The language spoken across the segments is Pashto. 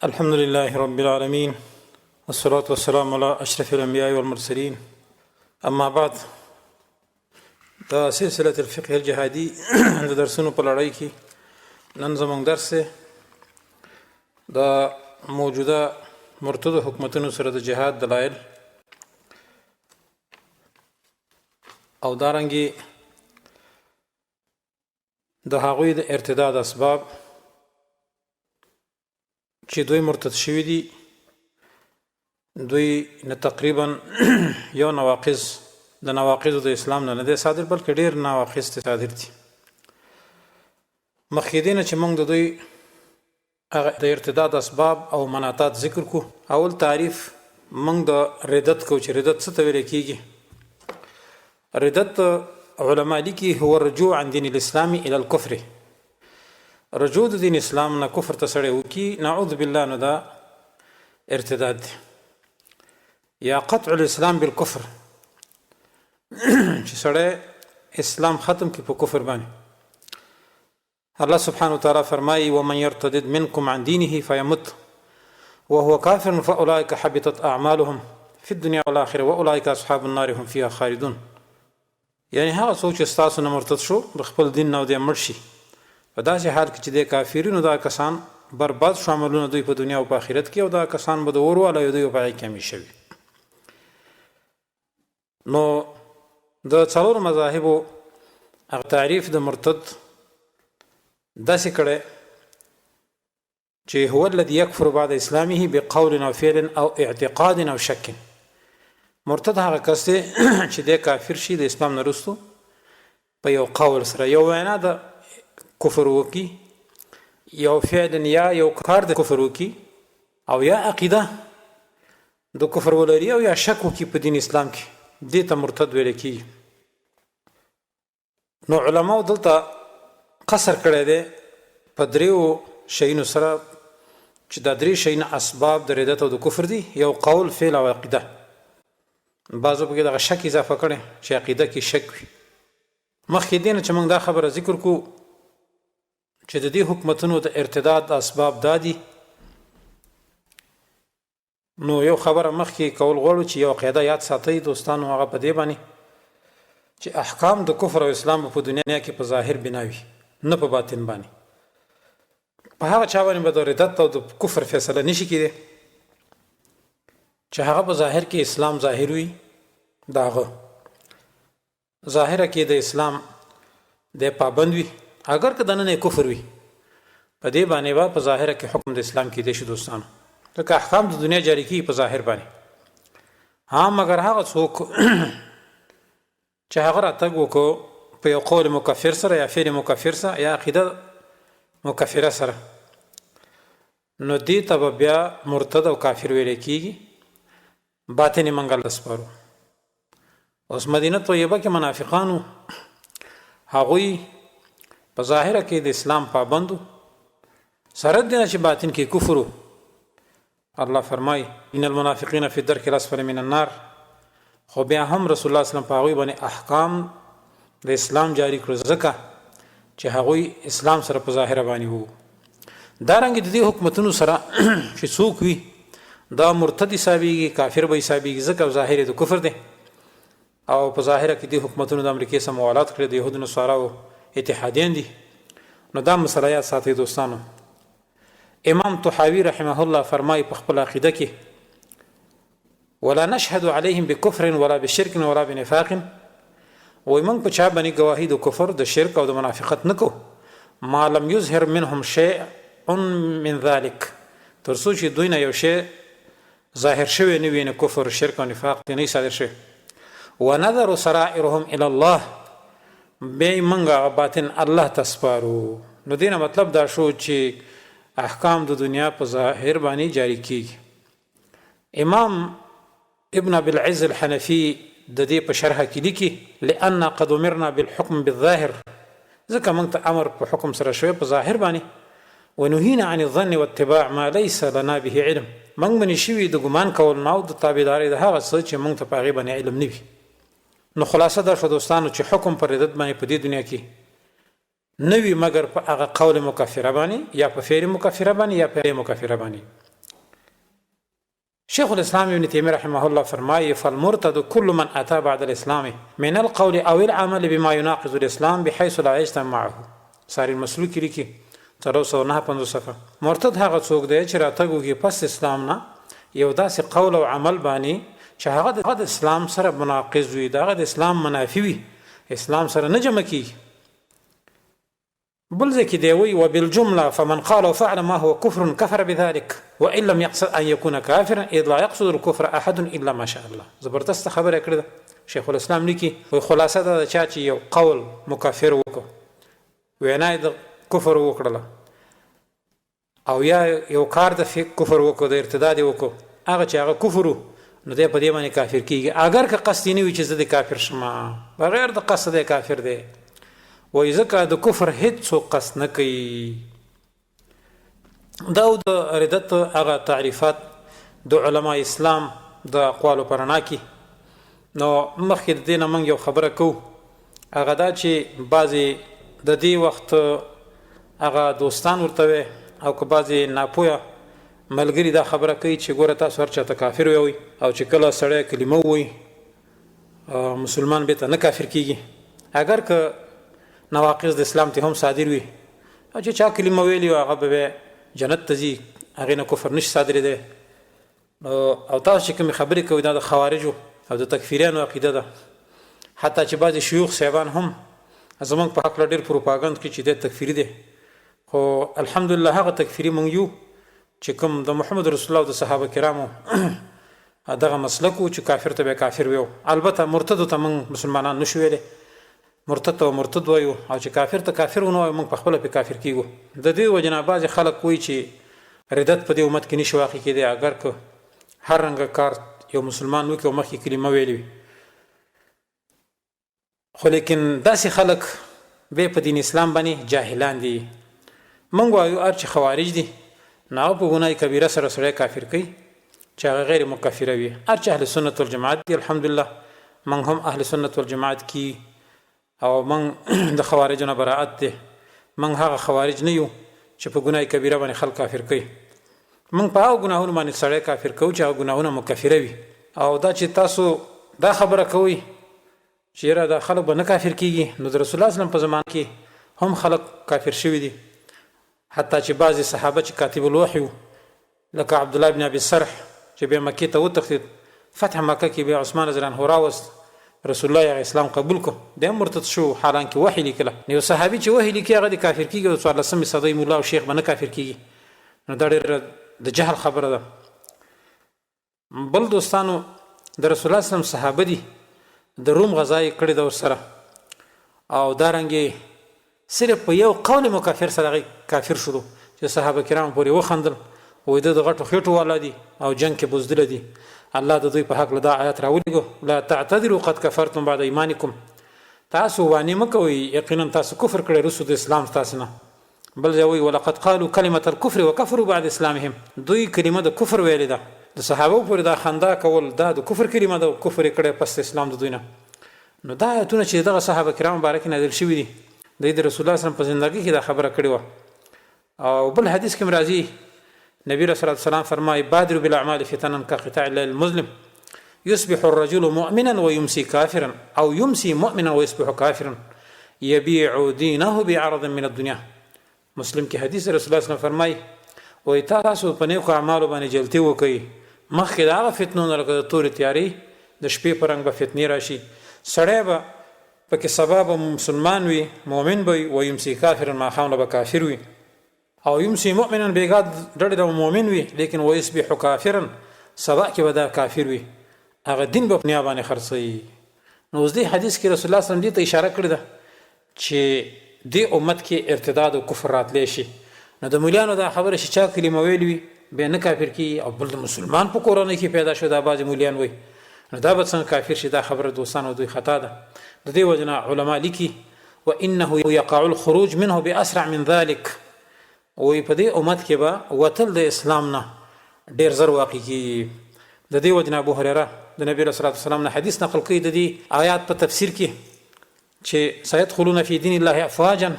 الحمد لله رب العالمين والصلاة والسلام على أشرف الأنبياء والمرسلين أما بعد دا سلسلة الفقه الجهادي د درسونو په لړۍ کې نن زموږ درس دا موجوده مرتد حکومتونو سره د جهاد دلایل او دارنګي د هغوی د ارتداد اسباب چې دوی مرتد شوي دي دوی نه تقریبا یو نواقض د نواقض د اسلام نه دی صادر بلکې ډیر نواقض صادر دي مخکې نه چې موږ د دوی د ارتداد اسباب او مناطات ذکر کو اول تعریف موږ د ردت کو چې ردت څه ته ویل کیږي ردت علما لیکي هو الرجوع عن دين الاسلام الى الكفر رجوع د دین اسلام نه کفر ته سړی وکي نعوذ بالله نو دا ارتداد یا قطع الاسلام بالكفر چې سړی اسلام ختم کی په کفر باندې الله سبحانه وتعالى فرمایي ومن يرتد منكم عن دينه فيمت وهو كافر فاولئك حبطت اعمالهم في الدنيا والاخره واولئك اصحاب النار هم فيها خالدون یعنی هغه څوک چې تاسو نه مرتد شو د خپل دین نه د مرشي په داسې حال کې چې د کافرینو دا کسان برباد شاملونه دوی په دنیا او په آخرت کې او دا کسان به د اور والا دوی په کې همیشه وي نو د څلور مذاهبو هغه تعریف د مرتد داسې کړي چې هو الذي يكفر بعد اسلامه بقول او فعل او اعتقاد او شک مرتد هغه کس دی چې د کافر شي د اسلام نه وروسته په یو قول سره یو وینا د کفر وکي یو فعل یا یو کار د کفر وکي او یا عقیده د کفر ولري او یا شک وکي په دین اسلام کې دې ته مرتد ویل کیږي نو علماء دلته قصر کړی دی په دریو شیانو سره چې دا درې شیان اسباب د ردت او د کفر دي یو قول فعل او عقیده بعضو په کې دغه شک اضافه کړي چې عقیده کې شک وي مخکې دې نه چې موږ دا خبره ذکر کو چې د دې حکومتونو د ارتداد اسباب دادي نو یو خبره مخکې کول غواړو چې یو قاعده یاد ساتئ دوستانو هغه په دې باندې چې احکام د کفر او اسلام په دنیا کې په ظاهر بناوي نه په باطن باندې په هغه چا باندې به د ردت او د کفر فیصله نشي کېدی چې هغه په ظاهر کې اسلام ظاهر وي داغه ظاهره کې د اسلام د پابند وي اگر که دنه کفر وي په دې باندې په ظاهره کې حکم د اسلام کې دي شو دوستانو ځکه احکام د دنیا جاری کی په ظاهر باندې ها مگر هغه څوک چې هغه راتګ وکړو په یو قول مکفر سره یا فعل مکفر سره یا عقیده مکفره سره نو دې ته بیا مرتد او کافر ویل کیږي باطن منګل سپارو اوس مدینه طیبه کې منافقانو هغوی په ظاهره کې د اسلام پابندو سره د چې باطن کې کفر الله فرمای ان المنافقین فی الدرک الاسفل من النار خو بیا هم رسول الله صلی الله علیه وسلم په هغوی باندې احکام د اسلام جاری کړو ځکه چې هغوی اسلام سره په ظاهره باندې وو دارنګه د دې حکومتونو سره چې څوک وي دا مرتد حسابيږي کافر به حسابيږي ځکه ظاهر د کفر دی او په ظاهره کې د حکومتونو د امریکای سره موالات کړی د يهودو نصاراو اتحادین دي نو دا مسله یاد ساتي دوستانو امام طحاوی رحمه الله فرمای په خپل عقیده کې ولا نشهد عليهم بكفر ولا بشرك ولا بنفاق وای موږ په چا باندې گواهی د کفر د شرک او د منافقت نکو ما لم يظهر منهم شيء من ذلك ترڅو چې دوی نه یو شی ظاهر شوی نه وي نه کفر شرک او نفاق نه صادر شي ونظر سرائرهم الى الله به منګه باطن الله تسپارو نو دینه مطلب دا شو چې احکام د دنیا په ظاهر باندې جاری کیږي امام ابن ابي العز الحنفي د دې په شرح کې لیکي لئن قد امرنا بالحكم بالظاهر ځکه موږ ته امر په حکم سره شوی په ظاهر باندې ونهينا عن الظن واتباع ما ليس لنا به علم موږ منی شوی د ګمان کول نه او د تابعداري د هغه څه چې موږ ته په هغه باندې علم نه وي نو خلاصه دا شو دوستانو چې حکم پر ردت باندې په دې دنیا کې نوی مگر په هغه قول مکفره باندې یا په فعل مکفره باندې یا په مکفره باندې شیخ الاسلام ابن تیمیه رحمه الله فرمایي فالمرتد كل من اتى بعد الاسلام من القول او العمل بما يناقض الاسلام بحيث لا يجتمع معه. ساری المسلوک کې لیکي 359 صفحه. مرتد هغه څوک دی چې راتګو کې پس اسلام نه یو داسې قول او عمل باندې چې هغه د اسلام سره مناقض وي، دغه د اسلام منافي وي، اسلام سره نه جمع کیږي. بل ځکه دی وی وبالجمله فمن قال وفعل ما هو كفر كفر بذلك وان لم يقصد ان يكون كافرا اذ لا يقصد الكفر احد الا ما شاء الله. زبردست خبره کړه شیخ الاسلام لیکي وی خلاصه دا چې یو قول مکفر وکړو، وینا د کفر وکړه، او یا یو کار د کفر وکړو، د ارتداد وکړو، هغه چې هغه کفر نو دی په دې باندې کافر کیږي. اگر که قصد نه وي چې زه د کافر شمه، بغیر د قصد د کافر دی. وای ځکه د کفر هیڅ قصد نه کوي. دا د ردت هغه تعریفات د علما اسلام د اقوالو پرانا کې. نو مخکې د دې نه موږ یو خبره کوو، هغه دا چې بعضې د دې وخت هغه دوستان ورته او که بعضې ناپوهه ملګري دا خبره کوي چې ګوره تاسو هر چاته کافر ووایي، او چې کله سړی کلمه ووایي مسلمان بېرته نه کافر کیږي. اگر که نواقض د اسلام ته هم صادر وي، او چې چا کلمه ویلي وي هغه به جنت ته ځي، هغې نه کفر نشي صادرېدی. او تاسو چې کومې خبرې کوئ دا د خوارجو او د تکفیریانو عقیده ده. حتی چې بعضې شیوخ صاحبان هم زموږ په هکله ډېر پروپاګند کوي چې دی تکفیري دی، خو الحمدلله هغه تکفیري موږ یو چې کوم د محمد رسول الله د صحابه کرامو دغه مسلک و چې کافر ته به کافر ویو. البته مرتد ته موږ مسلمانان نشو ویلی، مرتد ته مرتد وایو، او چې کافر ته کافر ونه وایو موږ په خپله پې کافر کیږو. د دې وجې نه بعضې خلک وایي چې ردت په دې امت کې نشي واقع کېدی اگر که هر رنګه کار یو مسلمان وکړي او مخکې کلمه ویلې وي. خو لیکن داسې خلک بیا په دین اسلام باندې جاهلان دي. موږ وایو هر چې خوارج دي نو هغه په ګناه کبیره سره سړی کافر کوي چې هغه غیر مکفره وي. هر چې اهل سنت والجماعت دي الحمدلله موږ هم اهل سنت والجماعت کی، او موږ د خوارجو نه براءت دی. موږ هغه خوارج نه یو چې په ګناه کبیره باندې خلک کافر کوي. موږ په هغو ګناهونو باندې سړی کافر کوو چې هغه ګناهونه مکفره وي. او دا چې تاسو دا خبره کوئ چې یاره دا خلک به نه کافر کیږي، نو د رسول الله وسلم په زمانه کې هم خلک کافر شوي دي. حتی چې بعضې صحابه چې کاتب الوحی و لکه عبدالله بن ابي سرح چې بیا مکې ته وتښتېد، فتح مکه کې بیا عثمان رضی الله عنه راوست، رسول الله هغه اسلام قبول کو، دی هم مرتد شو حالانکه وحی لیکله. یو صحابي چې وحی لیکي هغه د کافر کیږي، او 14مې صدۍ مولا او شیخ به نه کافر کیږي. نو دا ډېره د جهل خبره ده. بل دوستانو د رسول الله وسلم صحابه دي، د روم غزا یې کړې ده ورسره، او دارنګې صرف په یو قول مکافر سره کافر شدو چې صحابه کرام پورې وخندل، وایي د غټو خېټو والا دي او جنگ کې بزدله دي. الله د دوی په حق له دا آیات راولېږو لا تعتذروا قد کفرتم بعد ایمانکم. تاسو وانې مه کوئ، یقینا تاسو کفر کړی رسو د اسلام تاسو نه. بل ځای وایي ولقد قالوا کلمة الکفر وکفروا بعد اسلامهم. دوی کلمه د کفر ویلې ده، د صحابه پورې دا خندا کول دا د کفر کلمه ده، کفر یې کړی پس اسلام د دوی نه. نو دا آیتونه چې دغه صحابه کرام باره کې نازل شوي دي، د رسول الله صلی الله علیه وسلم په زندګۍ کې دا خبره کړې وه. او بل حدیث کې راځي نبی رسول الله صلی الله فرمایي بادروا بالاعمال فتنا كقطاع الليل المظلم يصبح الرجل مؤمنا ويمسي كافرا او يمسي مؤمنا ويصبح كافرا يبيع دينه بعرض من الدنيا. مسلم کې حدیث رسول الله صلی الله فرمایي وایي تاسو په نیکو اعمالو باندې جلتي وکئ، مخکې د هغه فتنو نه لکه د تورې تیارې د شپې په رنګ به فتنې راشي، سړی به پکې سبا به مسلمان وي، مؤمن به وي، ویمسي کافرا ماښام به کافر وي، او یمسي مؤمنا بیګا ډډې د مؤمن وي لیکن ویصبح کافرا سبا کې به دا کافر وي، هغه دین به په دنیا باندې خرڅوي. نو اوس دې حدیث کې رسول الله صلی الله علیه وسلم دې ته اشاره کړې ده چې دې امت کې ارتداد او کفر راتلی شي. نو د مولیانو دا خبره چې چا کلمه ویلې وي بیا نه کافر کیږي، او بل د مسلمان په کورنۍ کې پیدا شو دا بعضې مولیان وایي، نو دا به څنګه کافر شي؟ دا خبره دوستانو دوی خطا ده. د دې وجه نه علما لیکي وانه یقع الخروج منه باسرع من ذلك، وی په دې امت کې به وتل د اسلام نه ډېر زر واقع کیږي. د دې وجه نه ابو هريره د نبی رسول الله صلی الله علیه وسلم نه حدیث نقل کوي د دې آیات په تفسیر کې چې سيدخلون فی دین الله افواجا،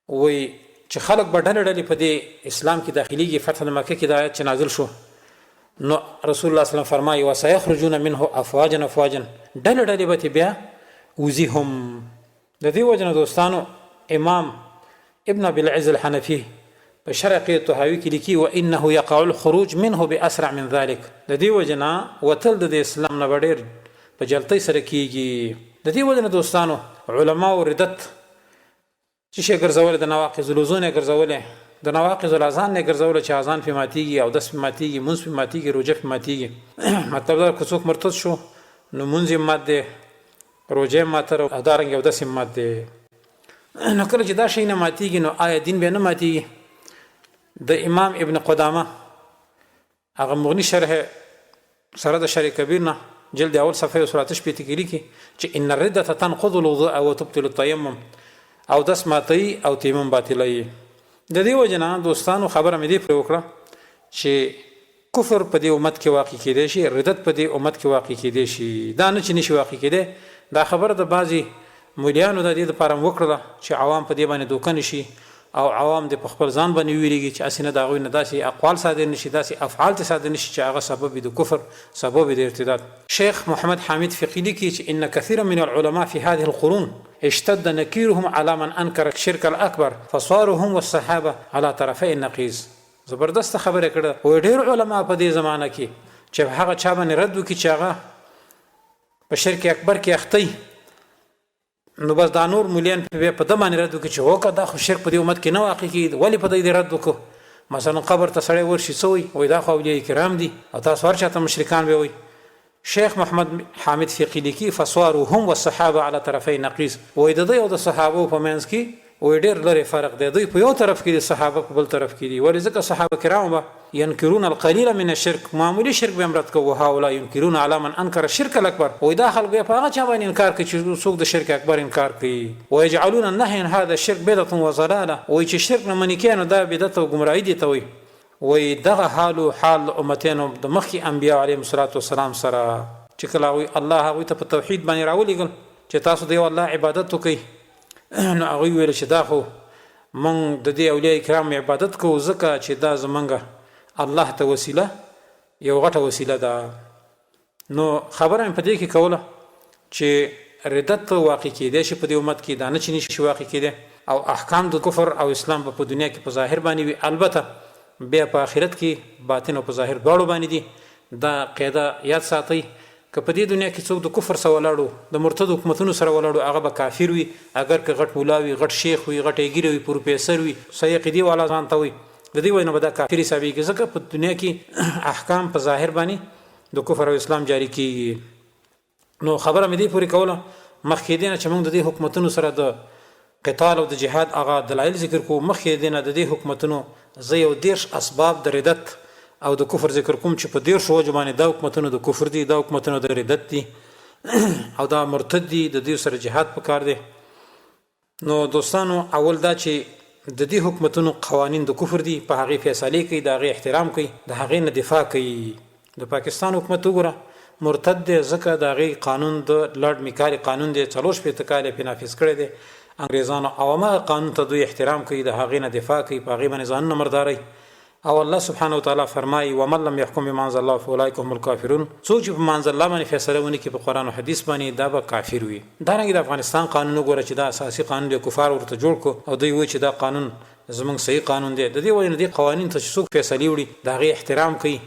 وی چې خلق به ډلې ډلې په دې اسلام کې داخليږي. فتح مکه کې د آیات چې نازل شو نو رسول الله صلی الله علیه وسلم فرمایي وسيخرجون منه افواجا افواجا ډله ډله به بیا وزي هم. د دې وجه نه دوستانو امام ابن ابي العز الحنفي په شرح طحاوي کې لیکي وانه يقع الخروج منه باسرع من ذلك. د دې وجه نه وتل د اسلام نه ډېر په جلتۍ سره کیږي. د دې وجه نه دوستانو علما او ردت چې شي ګرځول د نواقض الوضو نه ګرځول د نواقض الاذان نه ګرځول چې اذان په ماتيږي او دس په ماتيږي منځ په ماتيږي روزه په ماتيږي. مطلب دا کوڅوک مرتد شو نو منځ مات دی روزه ماتره ادارنګ او دس مات دی. نو کله چې دا شي نه ماتيږي نو آیا دین به نه ماتيږي. د امام ابن قدامه هغه مغنی شرح سره د شرح کبیر نه جلد اول صفحه 38 کې لیکي چې ان الرده تنقض الوضوء وتبطل التيمم او دس ماتي او تیمم باطلای. د دې وجنه دوستانو خبره مې دی پر وکړه چې کفر په دې امت کې واقع کېدی شي ردت په دې امت کې واقع کېدی شي. دا نه چې نشي واقع کېدی. دا خبره د بعضي مولیانو د دې لپاره وکړه چې عوام په دې باندې دوکان شي او عوام د خپل ځان باندې ویریږي چې اسنه دا غوي نه داسي اقوال صادر نشي داسي افعال صادر نشي چې هغه سبب د کفر سبب د ارتداد. شیخ محمد حامد فقی لیکي چې ان كثيرا من العلماء في هذه القرون اشتد نكيرهم على من انكر الشرك الاكبر فصاروا هم والصحابه على طرفي النقيض. زبردست خبره کړه و ډېر علما په دې زمانہ کې چې هغه چا باندې رد وکړي چې هغه په شرک اکبر کې اختی نو بس دا نور مليان په دمانه رد وکړي چې وکړه دا خو شرک په دې امت کې نه واقع کیږي ولی په دې رد وکړو. مثلا قبر ته سړی ورشي سوی وای دا خو اولیاء کرام دي او تاسو ورچاته مشرکان به وي. شیخ محمد حامد فقی لیکي فصاروا هم والصحابه على طرفي نقيض. وای د دوی او د صحابه په منځ کې وای ډېر لري فرق دی. دوی په یو طرف کې دي صحابه په بل طرف کې دي. ولې ځکه صحابه کرام به ينكرون القليل من الشرك معمولی شرک به امرت کوو هؤلاء ينكرون على من انكر الشرك الاكبر. وای دا خلک په هغه چا باندې انکار کوي چې څوک د شرک اکبر انکار کوي. ويجعلون النهي عن هذا الشرك بدعه وضلاله. وای چې شرک نه منی کینو دا بدعت او گمراهی دي ته وي. وای دغه حال امتینو د مخکې انبیاء علیهم الصلاه والسلام سره چې کله وي الله هغه ته په توحید باندې راولېګل چې تاسو دی الله عبادت وکړي نو هغه ویل چې دا خو مونږ د دې اولیاء کرام عبادت کوو ځکه چې دا زمونږ الله ته وسیله یو غټه وسیله ده. نو خبره په دې کې کوله چې ردت واقع کېدی شي په دې امت کې دا نه چې نشي واقع کېدی او احکام د کفر او اسلام په دنیا کې په ظاهر باندې وي البته بیا په آخرت کې باطن او په ظاهر دواړو باندې دي. دا قاعده یاد ساتئ که په دې دنیا کې څوک د کفر سره ولاړو د مرتد حکومتونو سره ولاړو هغه به کافر وي اگر که غټ مولا وي غټ شیخ وي غټ ایګری وي پروفیسور وي صحیح عقیدې والا ځان ته وي د دې وجه نه به دا کافر حسابېږي ځکه په دنیا کې احکام په ظاهر باندې د کفر او اسلام جاری کیږي. نو خبره مې دې پوری کوله مخکې دې نه چې موږ د دې حکومتونو سره د قتال او د جهاد هغه دلایل ذکر کوو. مخکې دې نه د دې حکومتونو زه یو 10 اسباب د ردت او د کفر ذکر کوم چې په 10 وجه باندې دا حکومتونه د کفر دي دا حکومتونه د ردت دي او دا مرتد دي د دې سره جهاد پکار دي. نو دوستانو اول دا چې د دې حکومتونو قوانین د کفر دي په هغه فیصله کوي د هغه احترام کوي د هغه نه دفاع کوي. د پاکستان حکومت وګوره مرتد دی ځکه د هغه قانون د لارډ میکاري قانون دی 43 کال په نافذ کړی دی انګریزانو عوامه قانون ته دوی احترام کوي د هغه نه دفاع کوي په هغه باندې ځان نه مرداري. او الله سبحانه وتعالى فرمایي ومن لم يحكم بما انزل الله فاولئك هم الكافرون. څوک چې په منزل الله باندې فیصله ونی کې په قران او حدیث باندې دا به کافر وي. دا رنګ د افغانستان قانون وګوره چې دا اساسي قانون دی کفار ورته جوړ کو او دوی وایي چې دا قانون زمونږ صحیح قانون دی. د دې وجه نه دي قوانین ته څوک فیصله وړي دا غي احترام کوي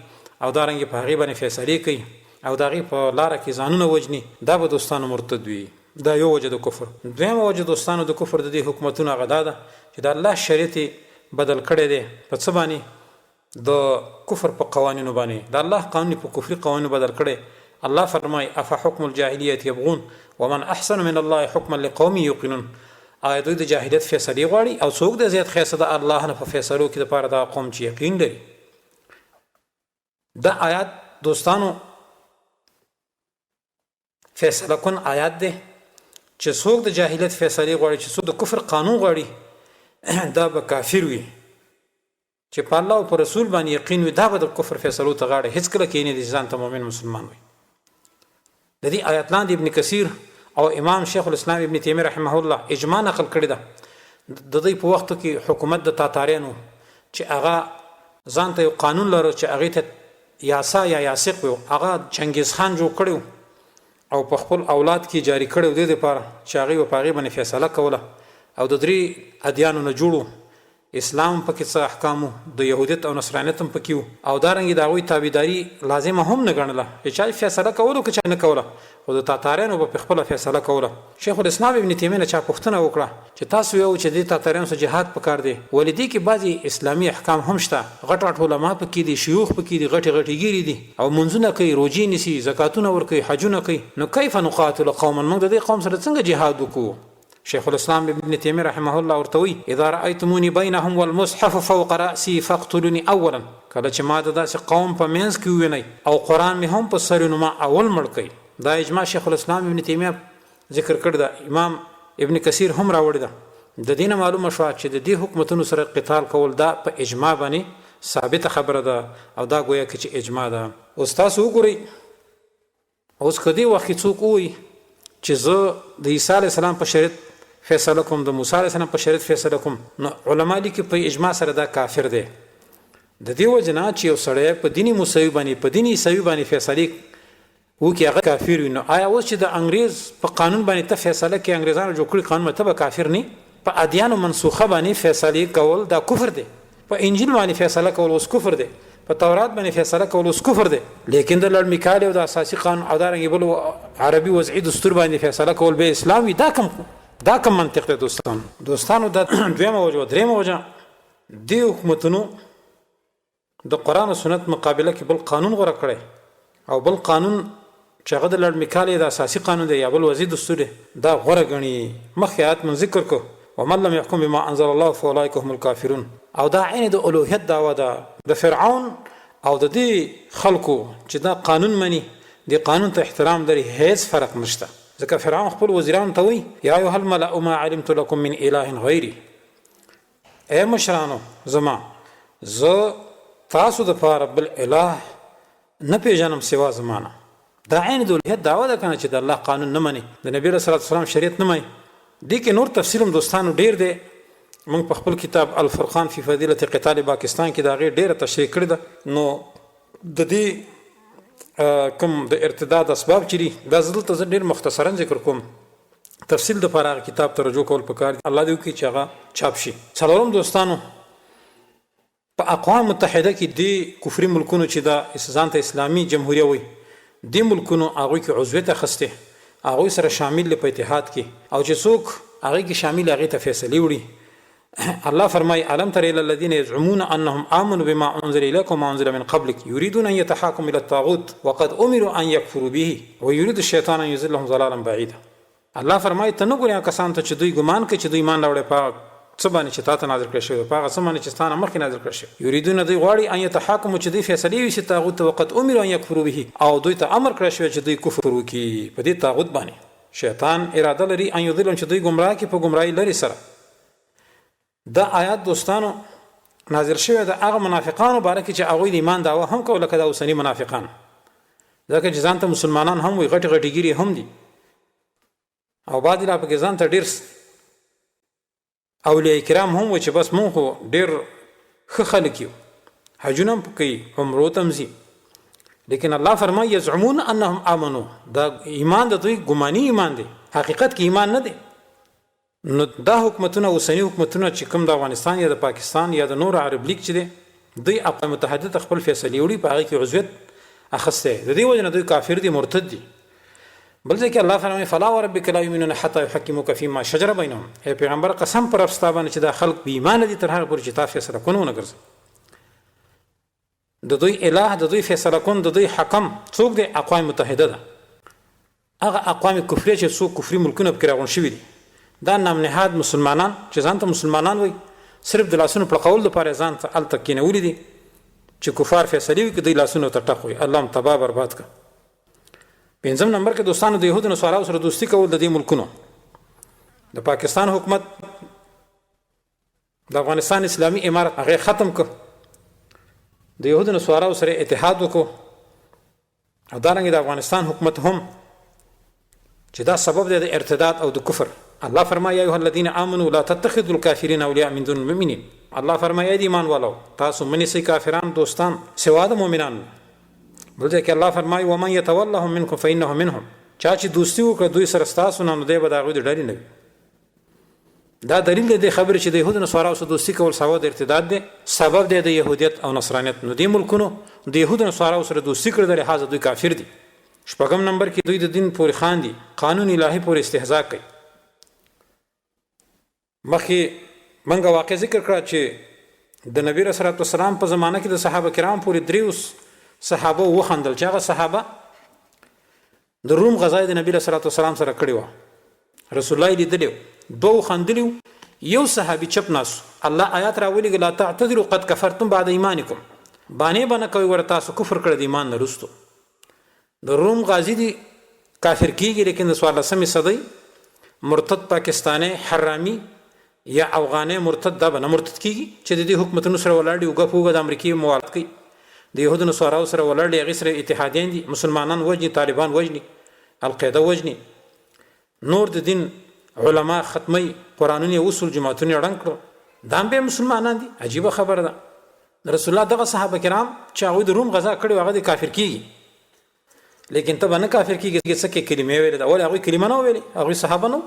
او دا رنګ په هغه باندې فیصله کوي او دا غي په لار کې ځانونه وجني دا به دوستانو مرتد وي. دا یو وجه د کفر. دویمه وجه دوستانو د کفر د دې حکومتونو غدا ده چې د الله شریعت بدل کړي دي په څه باندې د کفر په قوانینو باندې د الله قانون په کفري قوانینو بدل کړي. الله فرمای اف حکم الجاهلیه يبغون ومن احسن من الله حکما لقوم یوقنون. آیا دوی د جاهلیت فیصله غواړي او څوک د زیات خیسه د الله نه په فیصلو کې د پاره د قوم چې یقین لري. دا آیات دوستانو فیصله کن آیات ده چې څوک د جاهلیت فیصله غواړي چې څوک د کفر قانون غواړي دا به کافر وي. چې په الله او پر رسول باندې یقین وي دا به د کفر فیصلو ته غاړه هیڅ کله کینې دي ځان ته مؤمن مسلمان وي. د دې آیات لاندې ابن کثیر او امام شیخ الاسلام ابن تیمیه رحمه الله اجماع نقل کړی ده. د دې په وخت کې حکومت د تاتاریانو چې هغه ځان ته یو قانون لرو چې هغه ته یاسا یا یاسق و هغه چنګیز خان جوړ کړو او په خپل اولاد کې جاری کړو د لپاره چې هغه په هغه باندې فیصله کوله او د درې ادیانو نه جوړو اسلام پکې څه احکامو د يهودیت او نصرانیت هم پکې او دارنګ د هغوی تابعداري لازمه هم نه ګڼله چې فیصله کولو که چا نه کوله خو د تاتاریانو په خپله فیصله کوله شیخ الاسلام ابن تیمیه نه چا پوښتنه وکړه چې تاسو یو چې د تاتاریانو سره جهاد پکار دی ولې دې کې بعضې اسلامي احکام هم شته غټ غټ علما پکې دي شیوخ پکې دي غټې غټې ګیرې دي او منځونه کوي روجې نیسي زکاتونه ورکوي حجونه کوي نو کیف نقاتل قوما موږ د دې قوم سره څنګه جهاد وکړو شیخ الاسلام ابن تیمیه رحمه الله ورته وی اذا رايتموني بينهم والمصحف فوق راسي فاقتلوني اولا کله چې ما داسې قوم په منځ کې ووینئ او قرآن مې هم په سر نو ما اول مړ کړئ دا اجماع شیخ الاسلام ابن تیمیه ذکر کړی ده امام ابن کثیر هم راوړی ده د دینه معلومه شوه چې د دې حکومتونو سره قتال کول دا په اجماع باندې ثابته خبره ده او دا گویا چې اجماع ده اوس تاسو وګورئ اوس که دې وخت څوک ووایي چې زه د عیسی علیه السلام په شریعت فیصله کوم د موسی علیه السلام په شریعت فیصله کوم نو علما لیکي په اجماع سره دا کافر دی د دې وجه نه چې یو سړی په دیني موسوي باندې په دیني عیسوي باندې فیصلې وکړي هغه کافر وي نو آیا اوس چې د انګریز په قانون باندې ته فیصله کوي انګریزانو جوړ کړي قانون ته به کافر نه په ادیانو منسوخه باندې فیصلې کول دا کفر دی په انجیل باندې فیصله کول اوس کفر دی په تورات باندې فیصله کول اوس کفر دی لیکن د لړ میکال او د اساسي قانون او دارنګ بل عربي وضعي دستور باندې فیصله کول به اسلام وي دا کم منطق دی دوستانو دا دویمه وجه درېیمه وجه دې حکومتونو د قرآن او سنت مقابله کې بل قانون غوره کړی او بل قانون چې هغه د لړ میکال د اساسي قانون دی یا بل وضعي دستور دی دا غوره ګڼي مخکې آیات من ذکر کو ومن لم يحكم بما انزل الله فاولئک هم الكافرون او دا عین د الوهیت دعوه ده د فرعون او د دې خلکو چې دا قانون مني د قانون ته احترام لري هیڅ فرق نشته ځکه فرعون خپل وزیرانو ته وایي یا ایها الملأ ما علمت لكم من اله غیري ای مشرانو زما زه تاسو دپاره بل اله نه پیژنم سوا زمانه دا عین د الوهیت دعوه ده کنه چې د الله قانون نه مني د نبی رسول الله صلی شریعت نه مني دې کې نور تفصیل هم دوستانو ډیر دی موږ په خپل کتاب الفرقان فی فضیلة قتال پاکستان کې دا غیر ډیره تشریح کړې ده نو د دې کوم د ارتداد اسباب چې دي دا زه دلته ډیر مختصرا ذکر کوم تفصیل د لپاره کتاب ته رجوع کول پکار دي الله دې وکړي چې هغه چاپ شي څلورم دوستانو په اقوام متحده کې د کفري ملکونو چې دا ځان ته اسلامي جمهوریه وي د ملکونو هغوی کې عضویت اخیستې هغوی سره شامل په اتحاد کې او چې څوک هغوی کې شامل هغوی ته فیصلې وړي الله فرمای علم تر الى الذين يزعمون انهم امنوا بما انزل اليكم وما انزل من قبلك يريدون ان يتحاكموا الى الطاغوت وقد امروا ان يكفروا به ويريد الشيطان ان يضلهم ضلالا بعيدا الله فرمای ته نو ګوریا کسان ته چې دوی ګمان کوي چې دوی ایمان راوړي په څه باندې چې تاسو نازل کړی شوی په هغه څه باندې چې ستانه مخکې نازل کړی شوی یریدون دوی غواړي ان يتحاكموا چې دوی فیصلې وشي طاغوت وقد امروا ان يكفروا به او دوی ته امر کړی شوی چې دوی کفر وکړي په دې طاغوت باندې شیطان اراده لري ان يضلهم چې دوی گمراه کې په گمراهی لري سره دا آیات دوستانو نازل شوی د هغه منافقانو باره کې چې هغوی د ایمان دعوه هم کوله لکه د اوسني منافقان ځکه چې ځان ته مسلمانان هم وي غټې غټې ګیرې هم دي او بعضې لا پکې ځان ته ډېر اولیاء کرام هم وي چې بس مونږ خو ډېر ښه خلک یو حجونه هم کوي عمرو ته هم ځي لیکن الله فرمایي یزعمون انهم آمنو دا ایمان د دوی ګماني ایمان دی حقیقت کې ایمان نه دی نو دا حکومتونه اوسني حکومتونه چې کوم د افغانستان یا د پاکستان یا د نور عرب لیگ چې دی دوی اقوام متحده ته خپل فیصلې وړي په هغې کې عضویت اخیستی د دې وجه نه دوی کافر دي مرتد دي بل ځای کې الله فرمایي فلا وربک لا یؤمنون حتی یحکموک فیما شجر بینهم ای پیغمبر قسم پر رب ستا باندې چې دا خلق بې ایمانه دي تر هغه پورې چې تا فیصله کونه ونه ګرځي د دوی اله د دوی فیصله کون د دوی حکم څوک دی اقوام متحده ده هغه اقوام کفري چې څوک کفري ملکونه پکې راغونډ شوي دي دا نام نهاد مسلمانان چې ځان ته مسلمانان وي صرف د لاسونو پړقول دپاره ځان ته هلته کېنولي دي چې کفار فیصلې وي که دوی لاسونو ته ټق وي الله هم تباه برباد کړه پنځم نمبر کې دوستانو د یهودو نصاراو سره دوستي کول د دې ملکونو د پاکستان حکومت د افغانستان اسلامي امارت هغې ختم کړ د یهودو نصاراو سره اتحاد وکړو او دارنګې د افغانستان حکومت هم چې دا سبب دی د ارتداد او د کفر الله فرمایي یا ایها الذین آمنوا لا تتخذوا الکافرین اولیاء من دون المؤمنین الله فرمایي د ایمان والو تاسو منیسئ کافران دوستان سوا د مؤمنانو بل ځکه الله فرمایي ومن يتولهم منكم فانه منهم، چا چې دوستي وکړه دوی سره ستاسو نه، نو دی به د هغوی د ډلې نه وي. دا دلیل دی د خبرې چې د یهودو نصاراو سره دوستي کول سبب د ارتداد دی، سبب دی د یهودیت او نصرانیت. نو دې ملکونو د یهودو نصاراو سره دوستي کړې د لحاظه دوی کافر دي. شپږم نمبر کې دوی د دین پورې خاندي، قانون الهي پورې استهزاء کوي. مخکې منګه واقع ذکر کړه چې د نبی رسول الله سلام په زمانه کې د صحابه کرام پورې دریوس صحابه وخندل چې هغه صحابه د روم غزا د نبی رسول الله سلام سره کړی و. رسول الله لیدلی دوه خندلیو، یو صحابي چپ ناس. الله آیات راولي لا تعتذروا قد كفرتم بعد ایمانکم، باندې باندې کوي ورته تاسو کفر کړی د ایمان نه وروسته. د روم غازی دي کافر کیږي، لیکن د 14مې صدۍ مرتد پاکستاني حرامي یا افغاني مرتد دا نه مرتد کیږي چې د دې حکومتونو سره ولاړ او غفوګه د امریکای موالات کوي، د يهودو نصاراو سره ولاړ دي، غسر اتحادین دي، مسلمانان وجني، طالبان وجني، القاعده وجني، نور د دین علما ختمي، قرانوني اصول جماعتونه رنګ کړو، دا به مسلمانان دي. عجیب خبره ده. رسول الله دغه صحابه کرام چې هغه د روم غزا کړي هغه د کافر کیږي، لیکن ته باندې کافر کیږي څه کې کلمې ویل دا ول هغه کلمه نه ویلي، هغه صحابه نو.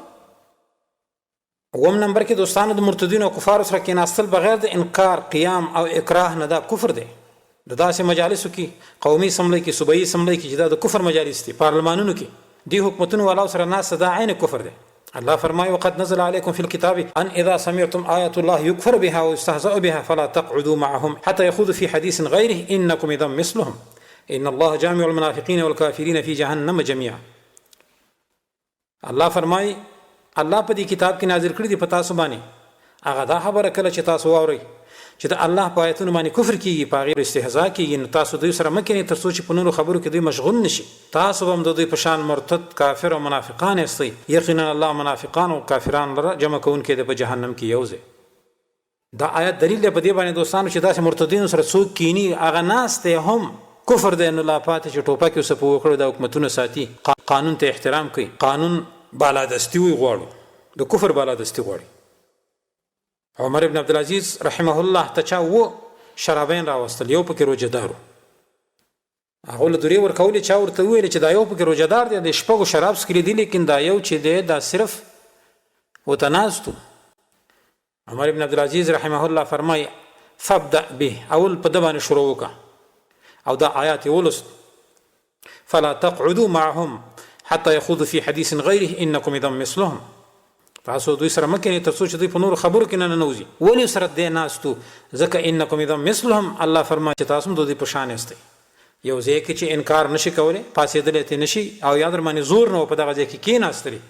وم نمبر کې دوستانو د مرتدین او کفار سره کې ناستل بغیر د انکار قیام او اکراه نه دا کفر دی. د داسې مجالسو کې قومي سملې کې صوبایي سملې کې چې دا د کفر مجالس دي، پارلمانونو کې دی حکومتونو والا سره ناس دا عین کفر دی. الله فرمایي وقد نزل عليكم في الكتاب ان اذا سمعتم آيات الله يكفر بها ويستهزأ بها فلا تقعدوا معهم حتى يخوضوا في حديث غيره انكم اذا مثلهم ان الله جامع المنافقين والكافرين في جهنم جميعا. الله فرمایي الله په دې کتاب کې نازل کړی دی په تاسو باندې هغه دا خبره کله چې تاسو واورئ چې د الله په آیتونو باندې کفر کیږي، په غیر استهزاء کیږي، نو تاسو دوی سره مکه تر څو چې په نورو خبرو کې دوی مشغول نشي. تاسو هم د دوی په شان مرتد کافر او منافقان استئ. یقینا الله منافقان او کافران لره جمع کوونکې د په جهنم کې یوځي. دا آیت دلیل دی په دې باندې دوستانو چې داسې مرتدین سره څوک کینی هغه ناس ته هم کفر دی، نو لا پاتې چې ټوپک وسه په وکړو د حکومتونو ساتي، قانون ته احترام کوي، قانون بالادستی وي غواړو، د کفر بالادستی غواړي. عمر ابن عبدالعزیز رحمه الله ته چا و شرابین راوستل، یو پکې روجهدارو، هغه له دوری ورکولې چا ورته ویل چې دا یو پکې روجهدار دی، د شپږو شراب څکلي دي، لیکن دا یو چې دی دا صرف وتناستو. عمر ابن عبدالعزیز رحمه الله فرمای فابدأ به، اول په د باندې شروع وکړه او دا آیات ولست فلا تقعدوا معهم حتى يخوضوا في حديث غيره انكم اذا مثلهم. تاسو دوی سره مکه نه تر څو چې دوی په نور خبرو کې نه نوځي، ولی سره دې ناستو ځکه انکم اذا مثلهم. الله فرمایي چې تاسو دوی په شان یاستئ. یو ځکه چې انکار نشي کولای، پاسېدل ته نشي، او یاد درمانه زور نه په دغه ځای کې کېناستري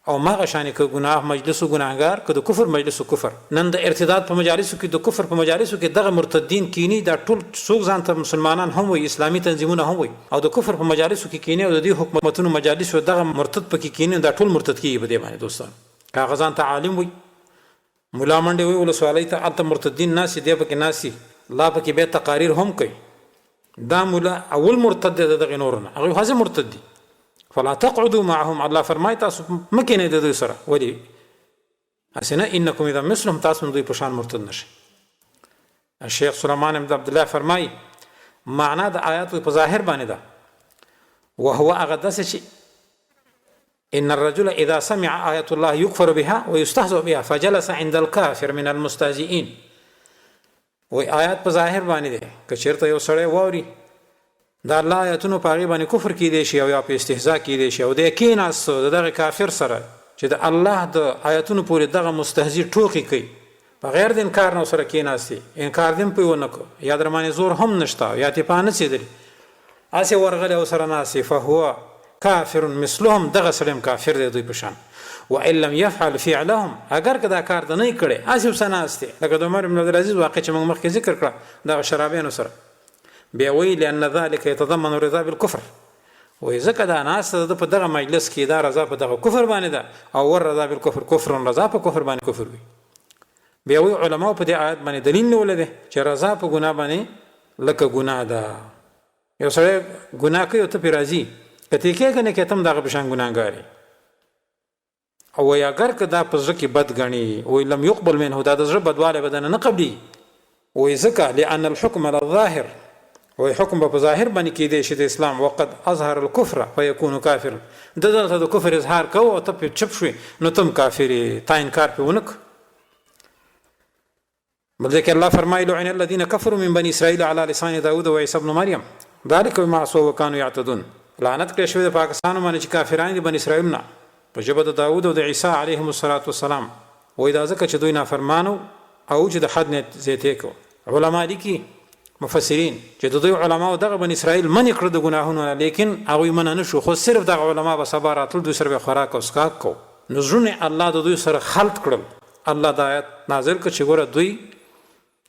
او ماغه شان کې ګناه مجلس او ګناهګار کده کفر مجلس او کفر. نن د ارتداد په مجالسو کې د کفر په مجالسو کې دغه مرتدین کینی دا ټول څوک ځان ته مسلمانان هم وي، اسلامي تنظیمونه هم وي، او د کفر په مجالسو کې کینی او د دې حکومتونو مجالسو دغه مرتد پکې کینی دا ټول مرتد کیږي. به دې باندې دوستان کاغذان ته عالم وي، مولا منډي وي، ولسوالۍ ته الته مرتدین ناس دي پکې ناسي، لا پکې به تقاریر هم کوي. دا مولا اول مرتد دغه نورونه هغه حاضر مرتد دي. فلا تقعدوا معهم، الله فرمایي تاسو مکه نه د دوی سره، ولی اسنه انکم اذا مثلهم، تاسو دوی په شان مرتد نشئ. الشیخ سلیمان بن عبد الله فرمایي معنا د آیات په ظاهر باندې ده، وهو اغدس شي ان الرجل اذا سمع آيات الله يكفر بها ويستهزأ بها فجلس عند الكافر من المستهزئين. و آیات په ظاهر باندې ده، که چیرته یو سړی ووري دا الله آیاتونو په هغې باندې کفر کیدی شي او یا په استهزاء کیدی شي، او د کېناست د دغه کافر سره چې د الله د آیاتونو پورې دغه مستهزئ ټوکې کوي، بغیر د انکار نه سره کېناستي، انکار دې په ونه کو، یا درمانې زور هم نشته، یا ته پانه سیدلی اسې ورغلی او سره ناسي، فهو کافر مثلهم، دغه سړی کافر دی دوی په شان. وان لم يفعل فعلهم، اگر که دا کار نه کړي اسې وسناسته، لکه د عمر بن عبدالعزیز واقع چې موږ مخکې ذکر کړه دغه شرابیانو سره، بیا وی لأن ذلك يتضمن رضا بالكفر، وی ځکه دا ناسته د په دغه مجلس کې دا رضا په دغه کفر باندې ده، او ور رضا بالکفر کفر، رضا په کفر باندې کفر وي. بیا وی علماء په دې آیت باندې دلیل نیولې ده چې رضا په ګناه باندې لکه ګناه ده. یو سړی ګناه کوي او ته پرې راځي، کته کې کنه کې تم دغه بشان ګناګاری، او یا اگر که دا په ځکه کې بد غني او لم يقبل منه، دا د زړه بدواله بدن نه قبلي، وی ځکه لأن الحكم على الظاهر وای حکم په ظاهر باندې کېدی شي د اسلام وقد اظهر الكفر فيكون کافر دلته د کفر اظهار کوو او ته په چپ شوې نو تم کافر تا انکار په ونک بلکې الله فرمایي لعن الذين كفروا من بني اسرائيل على لسان داود وعيسى ابن مريم ذلك بما عصوا وكانوا يعتدون لعنت کړي شوی د پاکستان باندې چې کافران دي بني اسرائیل نه په ژبه د داود او د عیسی علیهم السلام وای دا ځکه چې دوی نافرمانو او چې د حد نه زیاتې کو علما لیکي مفسرین چې د دوی علما دغه بني اسرائیل منې کړ د ګناهونو لیکن هغه منه نشو خو صرف دغه علما به صبر راتل دوی سره خوراک او اسکاک کو نزرونه الله د دوی سره خلط کړل الله د آیت نازل کړ چې ګوره دوی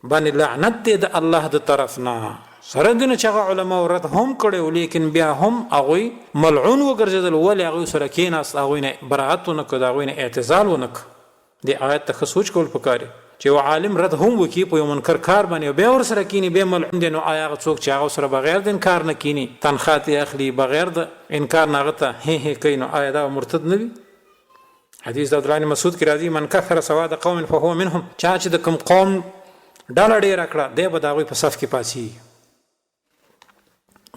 باندې لعنت دی د الله د طرف نه سره دنه چې علما رد هم کړي لیکن بیا هم هغه ملعون وګرځیدل ولې هغه سره کېناست هغه نه برائت نه کړ هغه نه اعتزال ونه کړ د آیت ته سوچ کول پکاره چې عالم رد هم وکي په یو منکر کار باندې بیا ور سره کینی به ملعون دي نو آیا څوک چې هغه سره بغیر د انکار نه کینی تنخواه اخلي بغیر د انکار نه غته هه کین آیا دا مرتد نه وي حدیث د عبدالله مسعود کې راځي من کفر سواد قوم فهو منهم چا چې د کوم قوم ډاله ډیر کړه دی به دا غوي په صف کې پاسي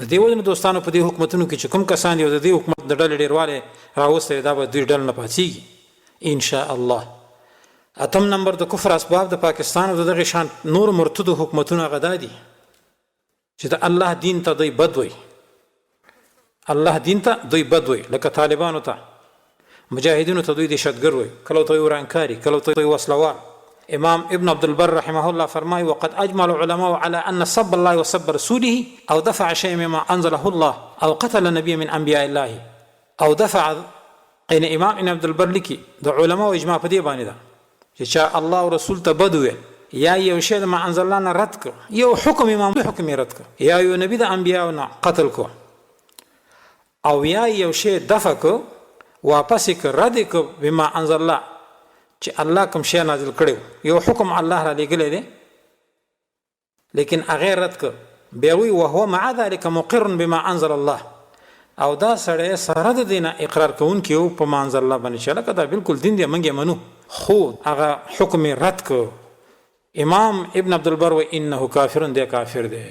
د دې وجه دوستانو په دې حکومتونو کې چې کوم کسان یو د دې حکومت د ډلې ډیرواله راوستي دا به دوی ډل نه پاتېږي ان شاء الله اتم نمبر د کفر اسباب د پاکستان او دغه شان نور مرتد حکومتونه غدا دي چې د الله دین ته دوی بدوي الله دین ته دوی بدوي لکه طالبانو ته مجاهدینو ته دوی دهشتګر وي کله ته ورانکاری کله ته وسلوار امام ابن عبد البر رحمه الله فرمای وقد اجمع العلماء على ان سب الله وسب رسوله او دفع شيء مما انزله الله او قتل النبي من انبياء الله او دفع قين امام ابن عبد البر لکی د علماء اجماع په دې باندې ده چې الله او رسول ته بدوي یا یو شی ما انزل الله نه رد کو یو حکم امام حکم رد کو یا یو نبی د انبیاء نه قتل کو او یا یو شی دفع کو واپس ک رد کو بما انزل الله چې الله کوم شی نازل کړو یو حکم الله را لګلې دي لیکن اغیر رد ک بیا وی او هو مع ذلك مقر بما انزل الله او دا سره سره د دینه اقرار کوون کیو په منزل الله باندې چې لکه دا بالکل دین دی منګه منو خو هغه حکم رد کو امام ابن عبد البر و انه کافر دی کافر دی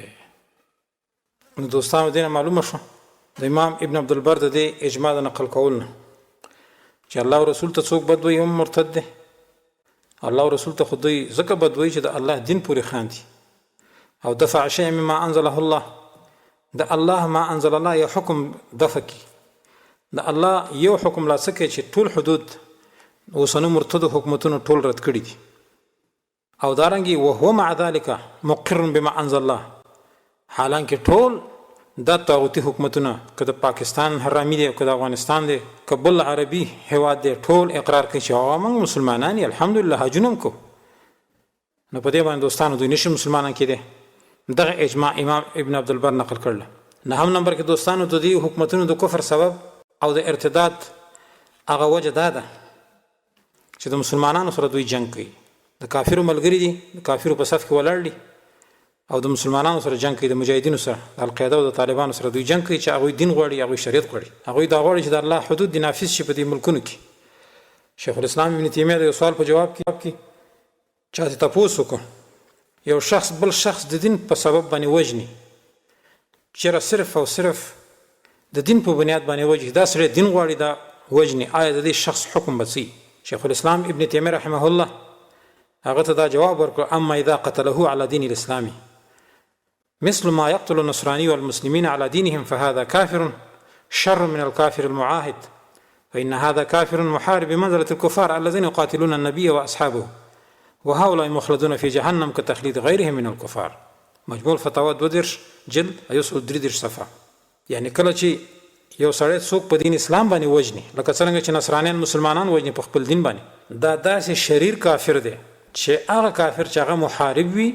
نو دوستانو دینه معلومه شو د امام ابن عبد البر د اجماع نقل کولنه چې الله او رسول ته څوک بدوي هم مرتد دی الله او رسول ته خدای زکه بدوي چې د الله دین پوری خاندي او دفع شيء مما انزله الله د الله ما انزل الله یو حکم دفع کی د الله یو حکم لا سکه چې ټول حدود وسنو مرتد حکومتونو ټول رد کړی دي او دارنګي وهو مع ذلك مقر بما انزل الله حالانکه ټول د طاغوتی حکومتونه کده پاکستان حرامي دي کده افغانستان دي کبل عربي هواد دي ټول اقرار کوي چې موږ مسلمانان یو الحمدلله حجنم کو نو په دې باندې دوستانو دوی نشي مسلمانان کېده دغه اجماع امام ابن عبد البر نقل کړل نه هم نمبر کې دوستانو د دې حکومتونو د کفر سبب او د ارتداد هغه وجه ده چې د مسلمانانو سره دوی جنگ کوي د کافرو ملګری دي د کافرو په صف کې ولاړ دي او د مسلمانانو سره جنگ کوي د مجاهدینو سره د القاعده او د طالبانو سره دوی جنگ کوي چې هغه دین غواړي هغه شریعت غواړي هغه دا غواړي چې د الله حدود د نافذ شي په دې ملکونو کې شیخ الاسلام ابن تیمیه د سوال په جواب کې چا ته تاسو کو یو شخص بل شخص د دین په سبب باندې وجني چې صرف او صرف د دین په بنیاد باندې وجني دا سره دین غواړي دا وجني آیا د دې شخص حکم بسي شیخ الاسلام ابن تیمیه رحمه الله هغه ته دا جواب ورکړ اما اذا قتله على دين الاسلام مثل ما يقتل النصراني والمسلمين على دينهم فهذا كافر شر من الكافر المعاهد فإن هذا كافر محارب بمنزلة الكفار الذين يقاتلون النبي وأصحابه وهؤلاء مخلدون في جهنم كتخليد غيرهم من الكفار مجموع الفتاوى 2 جلد يسعد 3 صفحه يعني کله چې یو سړی څوک په دین اسلام باندې وجني لکه څنګه چې نصرانیان مسلمانان وجني په خپل دین باندې دا داسې شریر کافر دی چې هغه کافر چې هغه محارب وي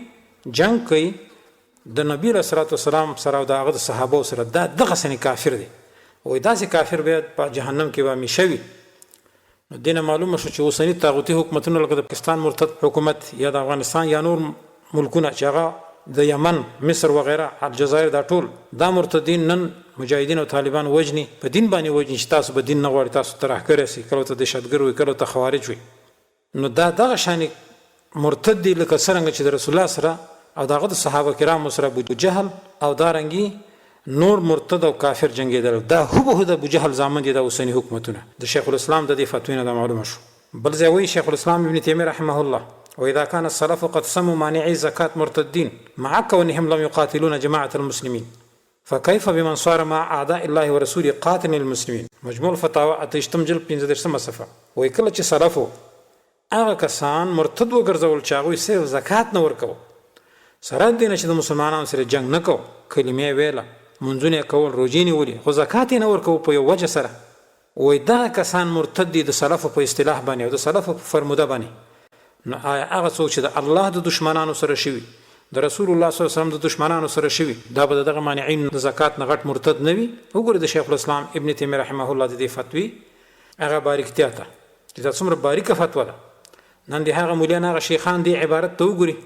جنگ کوي د نبی رسول الله والسلام سره او د هغه صحابه سره دا دغه سني کافر دی او داسې کافر به په جهنم کې به همیشوي نو دینه معلومه شو چې اوسنی طاغوتی حکومتونه لکه د پاکستان مرتد حکومت یا د افغانستان یا نور ملکونه چې هغه د یمن مصر وغیرہ الجزایر دا ټول دا مرتدین نن مجاهدین او طالبان وجني په دین باندې وجني چې تاسو به دین نه غواړئ تاسو ترهګر سي کله ته دهشتګر وي کله ته خوارج وي نو دا دغه شان مرتد دی لکه څنګه چې د رسول الله سره او دغه د صحابه کرام سره ابو جهل او دارنګي نور مرتد او کافر جنگیدل دا هو د ابو جهل زامن دي د اوسنی حکومتونه د شیخ الاسلام د دې فتوینه د معلومه شو. بل ځای وایي شیخ الاسلام ابن تیمیه رحمه الله واذا كان السلف قد سموا مانعي زكاه مرتدين مع كونهم لم يقاتلون جماعه المسلمين فكيف بمن صار مع اعداء الله ورسوله قاتل المسلمين. مجموع الفتاوى اتشتم جل 15 صفحه. وای کله چې سلفو هغه کسان مرتد وګرځول چې هغه صرف زکات نه ورکو سره دین چې د مسلمانانو سره جنگ نه کو کلمې ویله منځونه کول روزینی ولي خو زکات نه ورکو په یو وجه سره وای دا کسان مرتد دي د سلفو په اصطلاح باندې او د سلفو په فرموده باندې. نو هغه څوک چې د الله د دشمنانو سره شوي د رسول الله صلی الله علیه وسلم د دشمنانو سره شوي دا به دغه مانعين د زکات نه غټ مرتد نه وي. وګوره د شیخ الاسلام ابن تیمیه رحمه الله د دې فتوی هغه باریکتیا ته چې دا څومره باریکه فتوا ده. نن د هغه مولیان هغه شیخان دی عبارت ته وګوري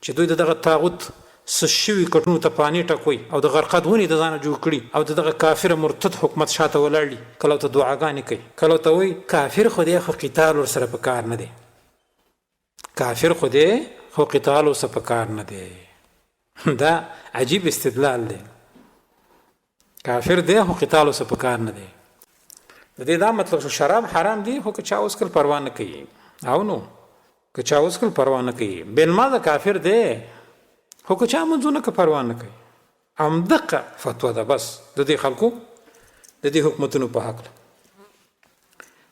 چې دوی دغه طاغوت سشوي کټونو ته پانی ټکوي او د غرقد ونی د ځانه جوړ کړي او دغه کافر مرتد حکومت شاته ولاړي کله ته دعاګانې کوي کله ته وای کافر خو دې خو قتال ور سره په کار نه دی کافر خو دې خو قتال ور سره په کار نه دی. دا عجیب استدلال دی کافر دې خو قتال ور سره په کار نه دی. د دې دا مطلب شو شراب حرام دی خو که چا اوس کل پروا نه کوي او نو که چا اوس کل پروا نه کوي بل ما دا کافر دی خو که چا منځونه که پروا نه کوي ام دقه فتوا ده بس د دې خلکو د دې حکومتونو په حق.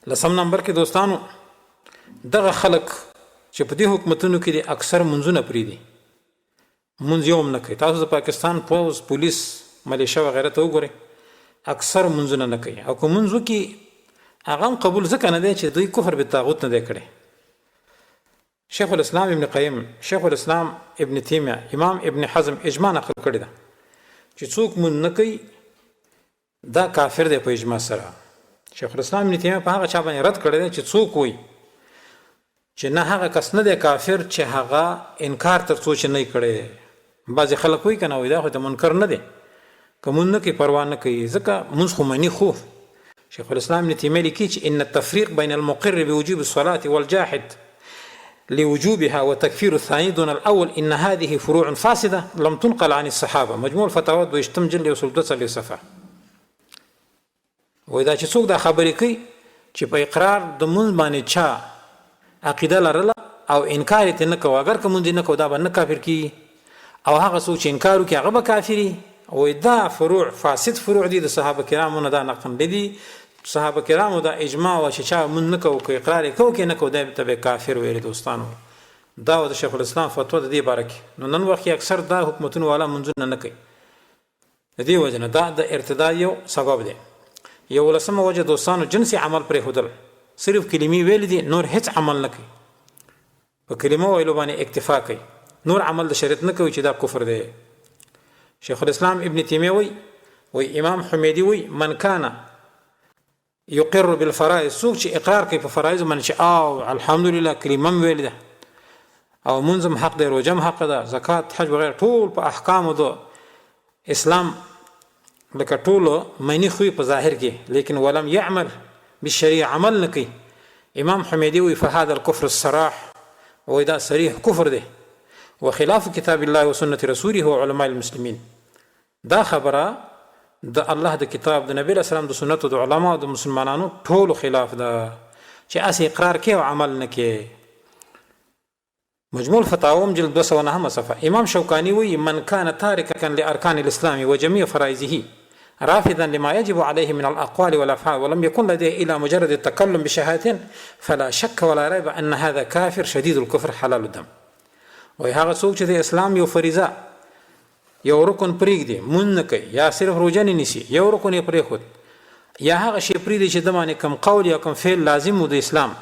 لسم نمبر کې دوستانو دغه خلک چې په دې حکومتونو کې د اکثر منځونه پری دي منځ یوم نه کوي. تاسو د پاکستان پولیس پولیس ملیشیا وغیرہ ته وګورئ اکثر منځونه نه کوي او کوم منځو کې هغه قبول ځکه نه دی چې دوی کفر به طاغوت نه دی کړی. شیخ الاسلام ابن قیم شیخ الاسلام ابن تیمیه امام ابن حزم اجماع نقل کړی ده چې څوک مون نه کوي دا کافر دی په اجماع سره. شیخ الاسلام ابن تیمیه په هغه چا باندې رد کړی دی چې څوک وایي چې نه هغه کس نه دی کافر چې هغه انکار تر څو چې نه کړي. بعضې خلک وایي که نه وایي دا خو د منکر نه دی که مونږ نه کوي پروا نه کوي ځکه مونځ خو مني خو. شیخ الاسلام ابن تیمیه لیکي چې ان التفریق بین المقر بوجوب الصلاة والجاحد لوجوبها وتكفير الثاني دون الأول إن هذه فروع فاسدة لم تنقل عن الصحابة. مجموع الفتاوى دویشتم جلد یو سل دوه څلوېښت صفحه. وایي دا چې څوک دا خبرې کوي چې په اقرار د مونځ باندې چا عقیده لرله او انکار یې نه کوي اگر که مونځ نه کوي دا به نه کافر کیږي او هغه څوک چې انکار وکړي هغه به کافري. وایي دا فروع فاسد فروع دي د صحابه کرامو نه دا نقل دي. صحابه کرامو دا اجماع و چې چا مونږ نه کوو که اقرار یې کوو که نه کوو دا ته به کافر ویلي. دوستانو دا د شیخ الاسلام فتوا د دې باره کې. نو نن وخت اکثر دا حکومتونه والا منځونه نه کوي د دې وجه نه دا د ارتداد یو سبب دی. یو لسمه وجه دوستانو جنسي عمل پرېښودل صرف کلمې ویل دي نور هیڅ عمل نه کوي په کلمو ویلو باندې اکتفا کوي نور عمل د شریعت نه کوي چې دا کفر دی. شیخ الاسلام ابن تیمیه وی امام حمیدی وی من کان یقر بالفرائض څوک چې اقرار کوي په فرایض باندې چې او الحمدلله کلمه ویل ده او منظم حق دی روزه حق ده زکات حج وغیرہ ټول په احکام د اسلام لکه ټولو معنی خو په ظاهر کې لیکن ولم يعمل بالشريعه عمل نه کوي. امام حمیدی وی فهذا الكفر الصراح وی دا صریح کفر ده وخلاف کتاب الله وسنة رسوله وعلماء المسلمین. دا خبره د الله د کتاب د نبی اسلام د سنت د علما او د مسلمانانو ټول خلاف ده چې اس اقرار کې او عمل نه کې. مجموع الفتاوى جلد 209 صفحه. امام شوکانی وی من كان تاركا لاركان الاسلام وجميع فرائضه رافضا لما يجب عليه من الاقوال والافعال ولم يكن لديه الا مجرد التكلم بشهادتين فلا شك ولا ريب ان هذا كافر شديد الكفر حلال الدم. وی هغه څوک چې د اسلام یو فریضه یو رکن پرېږدي مونځ نه کوي یا صرف روژه نه نیسي یو رکن یې پرېښود یا هغه شی پرېږدي چې د باندې کم قول یا کم فعل لازم و د اسلام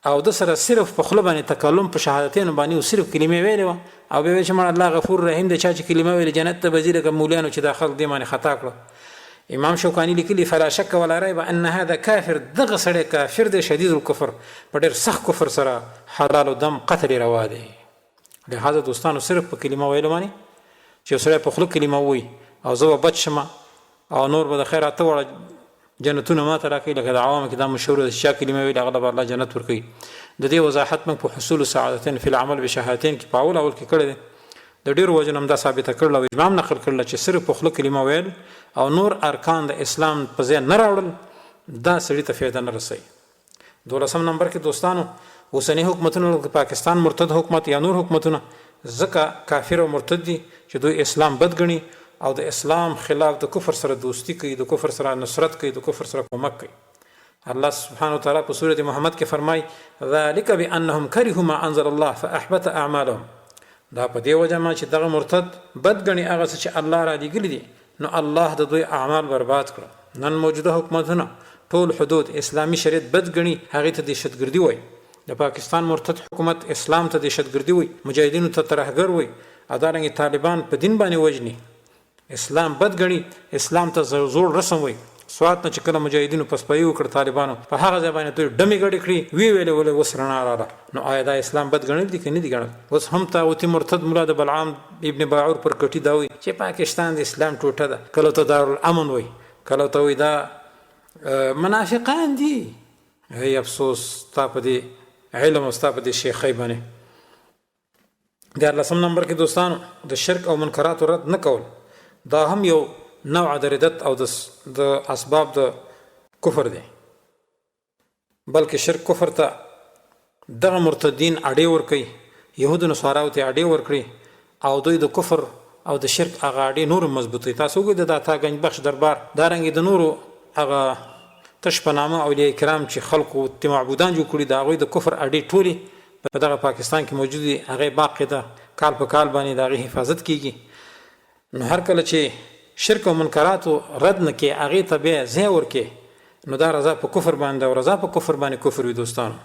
او د سره صرف په خوله باندې تکلم په شهادتینو باندې او صرف کلمې ویلې وه او بیا ویل چې مړه الله غفور رحیم دی چا چې کلمه ویلې جنت ته به ځي لکه مولیانو چې دا خلک دې باندې خطا کړه. امام شوکانی لیکلي فلا شک ولا ریب ان هذا کافر دغه سړی کافر دی شدید الکفر په ډېر سخت کفر سره حلال دم قتل روا دی. لهذا دوستانو صرف په کلمه ویلو باندې چې سره په خلق کلمه وای او زه بچ شم او نور به د خیرات وړه جنتونه ما ته راکړي لکه د عوامو کې دا مشهور د شا کلمه ویل هغه به الله جنت ورکړي. د دې وضاحت موږ په حصول سعادتین فی العمل بشهادتین کې په اول کې کړی دی. د ډېرو وجو نه دا ثابته کړل او اجماع نقل کړل چې صرف په خوله کلمه ویل او نور ارکان د اسلام په ځای نه راوړل دا سړي ته فایده نه رسوي. 12 نمبر کې دوستانو اوسنی حکومتونو د پاکستان مرتد حکومت یا نور حکومتونه ځکه کافر او مرتد دي چې دوی اسلام بد ګڼي او د اسلام خلاف د کفر سره دوستی کوي، د کفر سره نصرت کوي، د کفر سره کومک کوي. الله سبحانه وتعالی په سورۃ محمد کې فرمای ذالک بانهم کرهوا ما انزل الله فاحبط اعمالهم. دا په دی وجه ما چې دغه مرتد بد ګڼي هغه چې الله را لېږلي دي نو الله د دوی اعمال برباد کړه. نن موجوده حکومتونه ټول حدود اسلامي شریعت بد ګڼي، هغه ته دهشتګردي وایي. د پاکستان مرتد حکومت اسلام ته دهشتګردي وایي، مجاهدینو ته ترهګر وایي، ادارنګ طالبان په دین باندې وجني، اسلام بد ګڼي، اسلام ته زوړ رسم وایي. سوات نه چې کله مجاهدینو پسپایي وکړ طالبانو په هغه ځای باندې دوی ډمې ګډې کړي وی ویلې ولې اوس رڼا راغله. نو آیا دا اسلام بد ګڼل دي که نه دي ګڼل؟ اوس هم طاغوتي مرتد ملا د بلعام ابن باعور پر کټي دا وایي چې پاکستان د اسلام ټوټه ده، کله ته دارالامن وایي، کله ته وایي دا منافقان دي. هی افسوس ستا په دې علم او ستا په دې شیخۍ باندې. 14 نمبر کې دوستانو د شرک او منکراتو رد نه کول دا هم یو نوع د ردت او د اسباب د کفر دی. بلکې شرک کفر ته دغه مرتدین اډې ورکوي، یهود نصاراو ته اډې ورکړي او دوی د کفر او د شرک هغه اډې نور مضبوطوي. تاسو وګورئ د عطا گنج بخش دربار دارنګې د نورو هغه تش په نامه اولیاء کرام چې خلکو ته معبودان جوړ کړي د هغوی د کفر اډې ټولې په دغه پاکستان کې موجود دي، هغې باقي ده، کال په کال باندې د هغې حفاظت کیږي. نو هر کله چې شرک او منکراتو رد نه کې هغې ته بیا ځای ورکې نو دا رضا په کفر باندې او رضا په کفر باندې کفر وي. دوستانو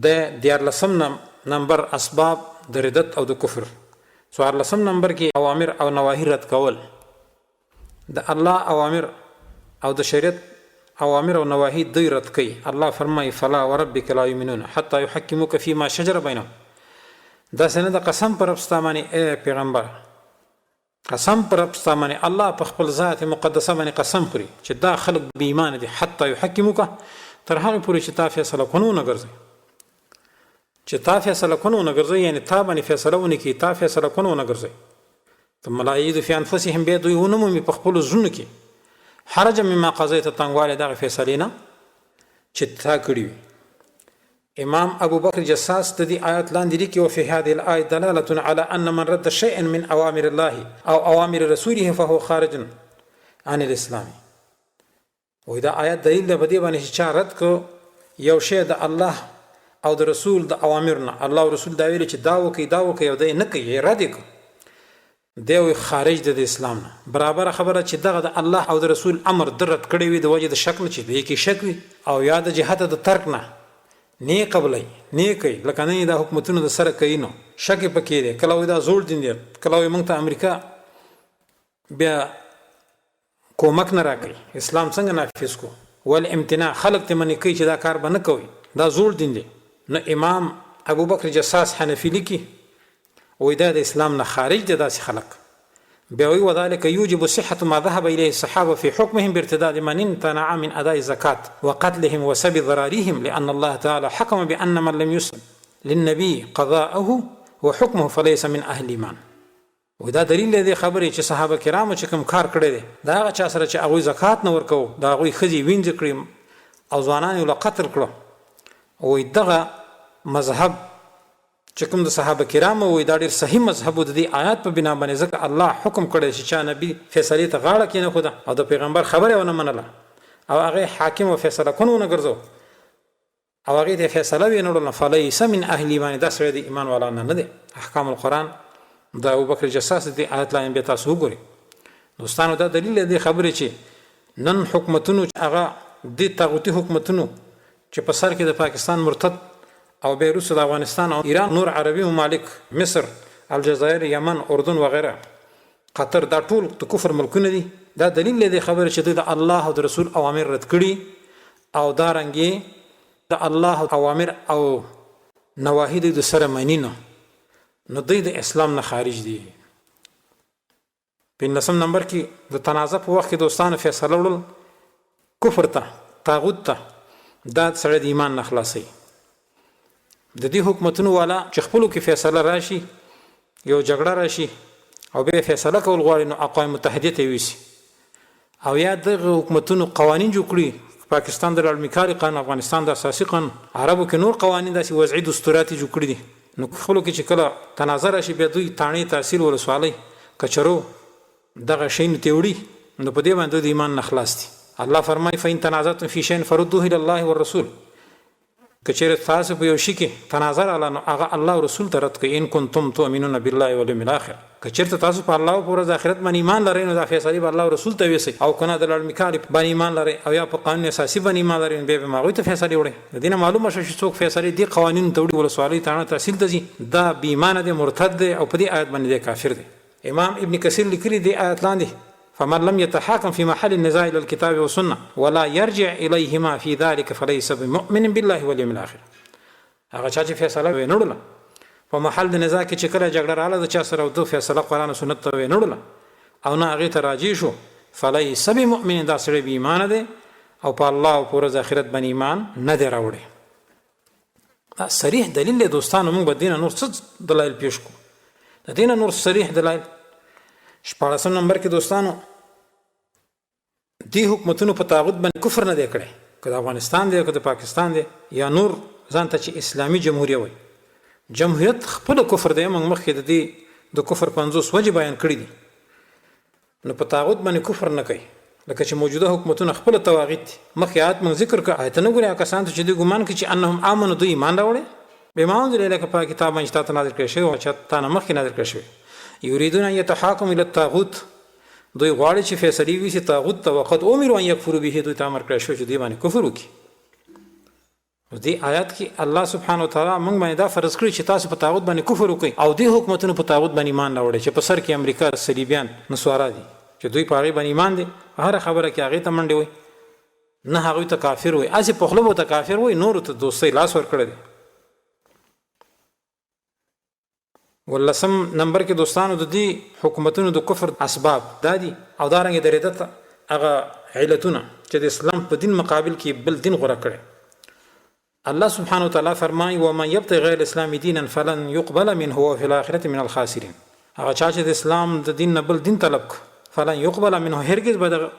د 14 نمبر اسباب د ردت او د کفر. 14 نمبر کې اوامر او نواهی رد کول. د الله اوامر او د شریعت اوامر او نواهی دوی رد کوي. الله فرمایي فلا وربک لا یؤمنون حتی یحکموک فیما شجر بینهم. دا څه نه د قسم پر رب ستا باندې ای پیغمبر، قسم پر رب ستا باندې الله په خپل ذات مقدسه باندې قسم خوري چې دا خلق بې ایمانه دي حتی یحکموک تر هغې پورې چې تا فیصله کنو نه ګرځوي، چې تا فیصله کنو نه ګرځوي، یعنې تا باندې فیصله ونه کړي، تا فیصله کنو نه ګرځوي. ثم لا یجدوا فی انفسهم، بیا دوی ونه مومي په خپلو زړونو کې حرج مما قضیت تنګوالی دغه فیصلې نه چې تا کړي وي. امام ابو بکر جساس د دې آیات لاندې لیکي وفي هذه الآية دلالة على أن من رد شيئا من أوامر الله أو أوامر رسوله فهو خارج عن الإسلام. وإذا آیات دلیل ده په دې باندې چې چا رد کو یو شی د الله او د رسول د اوامرنا، الله او رسول دا ویلي چې دا وکړئ دا وکړئ او دی نه کوي رد یې کړو، دی وایي خارج د اسلام نه. برابره خبره چې دغه د الله او د رسول امر د رد کړی وي د وجې د شک نه چې دی کې شک وي او یا د جهته د ترک نه نه قبلای نه کوي، لکه نه دا حکومتونه د سره کوي نو شک پکې دی، کله وایي دا زوړ دین دی، کله وایي موږ ته امریکا بیا کومک نه راکوي، اسلام څنګه نافذ کو ول امتناع خلق ته منې کوي چې دا کار به نه کوي، دا زوړ دین دی. نو امام ابو بکر جساس حنفي لیکي وایي دا د اسلام نه خارج دی داسې خلق. بیا وایي وذلك يوجب صحة ما ذهب إليه الصحابة في حكمهم بارتداد من امتنع من أداء الزكاة وقتلهم وسب ضرارهم، لأن الله تعالى حكم بأن من لم يسلم للنبي قضاءه وحكمه فليس من أهل الإيمان. ودا دلیل دی خبرې چې صحابه کرامو چې کوم کار کړی دی دا هغه چا سره چې هغوی زکات نه ورکوو، د هغوی ښځې وینځې کړي او ځوانان یې له قتل کړو. وایي دغه مذهب چې کوم د صحابه کرامو وایي دا ډېر صحیح مذهب و د دې آیات په بنا باندې، ځکه الله حکم کړی چې چا نبي فیصلې ته غاړه کېنښوده او د پیغمبر خبره ونه منله او هغې حاکم او فیصله کون ونه ګرځو او هغې ته فیصله ویې نه وړله فلیس من اهل ایمان، دا سړی د ایمان والا نه دی. احکام القرآن د ابوبکر جساس د آیات لاندې بیا تاسو وګورئ. دوستانو دا دلیل دی خبرې چې نن حکومتونو هغه د طاغوتي حکومتونو چې په سر کې د پاکستان مرتد او بیا وروسته د افغانستان او ایران نور عربي ممالک مصر الجزایر یمن اردن وغیره قطر دا ټول د کفر ملکونه دي. دا دلیل دی خبره چې دوی د الله او د رسول اوامر رد کړي او دارنګې د الله اوامر او نواهی د سره مني نو دوی د اسلام نه خارج دي. 15 نمبر کې د تنازع په وخت کې دوستانو فیصله وړل کفر ته طاغوت ته دا سره د ایمان نه خلاصي. د دې حکومتونو والا چې خپلو کې فیصله راشي یو جګړه راشي او به فیصله کول غواړي نو اقوام متحده ته ویسي او یا دغه حکومتونو قوانین جوړ کړي پاکستان د لړمیکاري قانون افغانستان د اساسي قانون عربو کې نور قوانین داسې وضعي دستورات جوړ کړي دي نو خلکو کې چې کله تنازع راشي بیا دوی تانې تحصیل ولسوالۍ کچرو دغه شی نه تیوړي نو په دې باندې د ایمان نه خلاص دي الله فرمایي فإن تنازعتم في شيء فردوه إلى الله والرسول کچېرې تاسو په یو شي کې تنازع راغله نو هغه الله او رسول ته رد کړئ ان کنتم تؤمنون بالله واليوم الآخر کچېرته تاسو په الله او په ورځ آخرت باندې ایمان لرئ نو دا فیصلې به الله او رسول ته ویسئ او کنه د لړمیکاري باندې ایمان لرئ او یا په قانون اساسي باندې ایمان لرئ بیا به هغوی ته فیصلې وړئ د دې نه معلومه شوه چې څوک فیصلې دې قوانینو ته وړي ولسوالۍ تاڼه تحصیل ته ځي دا بې ایمانه دی مرتد دی او په دې آیت باندې دی کافر دی امام ابن کثیر لیکلي دی آیت لاندې فمن لم يتحاكم في محل النزاع الى الكتاب والسنه ولا يرجع اليهما في ذلك فليس بمؤمن بالله واليوم الاخر هغه چې فیصله وینړله په محل د نزاع کې چې کله جګړه رااله د چا سره د فیصله قرآن او سنت ته وینړله او نه هغه ته راجی شو فليس بمؤمن دا سره به ایمان ده او په الله او پر ورځ آخرت باندې ایمان نه دی راوړي دا صریح دلیل له دوستانو موږ بدینه نور څه دلایل پیش کو د دینه نور صریح دلایل 14 نمبر کې دوستانو دی حکومتونو په طاغوت باندې کفر نه دی کړی که د افغانستان دی که د پاکستان دی یا نور ځان ته چې اسلامي جمهوریت وي جمهوریت خپل کفر دی موږ مخکې د دې د کفر 50 وجه بیان کړی دي نو په طاغوت باندې کفر نه کوي لکه چې موجوده حکومتونه خپل طواغیت مخکې آیات موږ ذکر کړ آیت نه ګوري کسان ته چې دوی ګمان کوي چې انهم امنوا دوی ایمان راوړي به ما انزل الیک په کتاب باندې تاسو نازل کړی شوی او چې تا نه مخکې نازل کړی شوی یریدون ان يتحاكموا الى الطاغوت دوی غواړي چې فیصله وي چې طاغوت ته وخت امر ان يكفروا به دوی ته امر کړی شو چې دوی باندې کفر وکړي دې آیات کې الله سبحانه وتعالی موږ باندې دا فرض کړی چې تاسو په طاغوت باندې کفر وکړئ او دې حکومتونو په طاغوت باندې ایمان راوړئ چې په سر کې امریکا صلیبیان نسوارا دي چې دوی په هغه باندې ایمان دي هر خبره کې هغه ته منډي وي نه هغه ته کافر وي اسی په خپل ته کافر وي نور ته دوستي لاس ور کړی ولسم نمبر کې دوستانو د دې حکومتونو د کفر اسباب دادي او دارنګ درېدت هغه علتونه چې د اسلام په دین مقابل کې بل دین غوړه کړي الله سبحانه وتعالى فرمای ومن يبتغي غير الاسلام دينا فلن يقبل منه وفي الاخره من الخاسرين هغه چې د اسلام د دین نه بل دین طلب فلن يقبل منه هرگز به د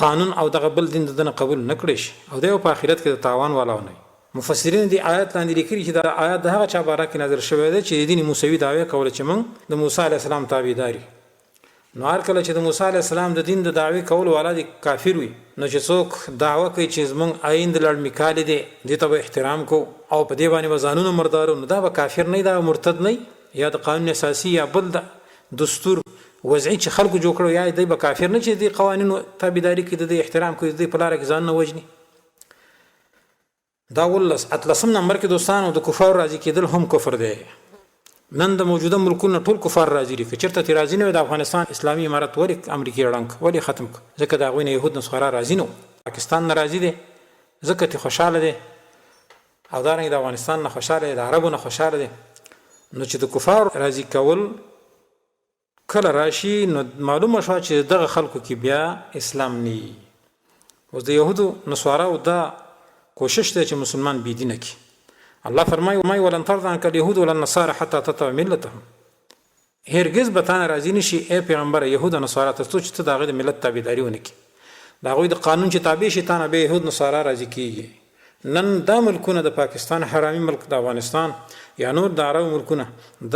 قانون او د بل دین دنه قبول نکړي شي او د په آخرت کې د تاوان والا نه مفسرین دی آیات لاندې لیکلي چې دا آیات د هغه چا باره کې نظر شوی دی چې د دین موسوي دعوی کوله چې موږ د موسی علی السلام تابعداري نو هر کله چې د موسی علی السلام د دین د دعوی کول والا دي کافر وي نو چې څوک دعوه کوي چې زمونږ آیین د لړمیکالي دی دې ته به احترام کو او په دې باندې وزانونو مردارو نو دا به کافر نه دا مرتد نه یا د قانون اساسي یا بل د دستور وضعي چې خلکو جوړ کړو یا دی به کافر نه چې د قوانینو تابعداري کوي د احترام کوي د په لار کې ځان نه وجني دا ولس اتلسم نمبر کې دوستانو د کفار راضي کېدل هم کفر دی نن د موجوده ملکونو ټول کفار راضي دي چېرته تی راضي نه د افغانستان اسلامي امارت ولی امریکای رنګ ولی ختم ځکه دا غوینه يهود نصارا راضي نو پاکستان ناراضي دي ځکه تی خوشاله دي او دا رنګ د افغانستان نه خوشاله دي د عربو نه خوشاله دي نو چې د کفار راضي کول کله راشي نو معلومه شو چې دغه خلکو کې بیا اسلام ني اوس د يهودو نصارا او دا کوشش ته چې مسلمان بی دینه کی الله فرمایي وما ولن ترضى عنك اليهود ولا النصارى حتى تتبع ملتهم هرگز به تان راضي نشي اي پیغمبر يهود او نصارا ته چې ته دغه ملت تابعداري ونه کی دا غوي د قانون چې تابع شي تانه به يهود نصارا راضي کیږي نن دا ملکونه د پاکستان حرامي ملک د افغانستان یا نور د عرب ملکونه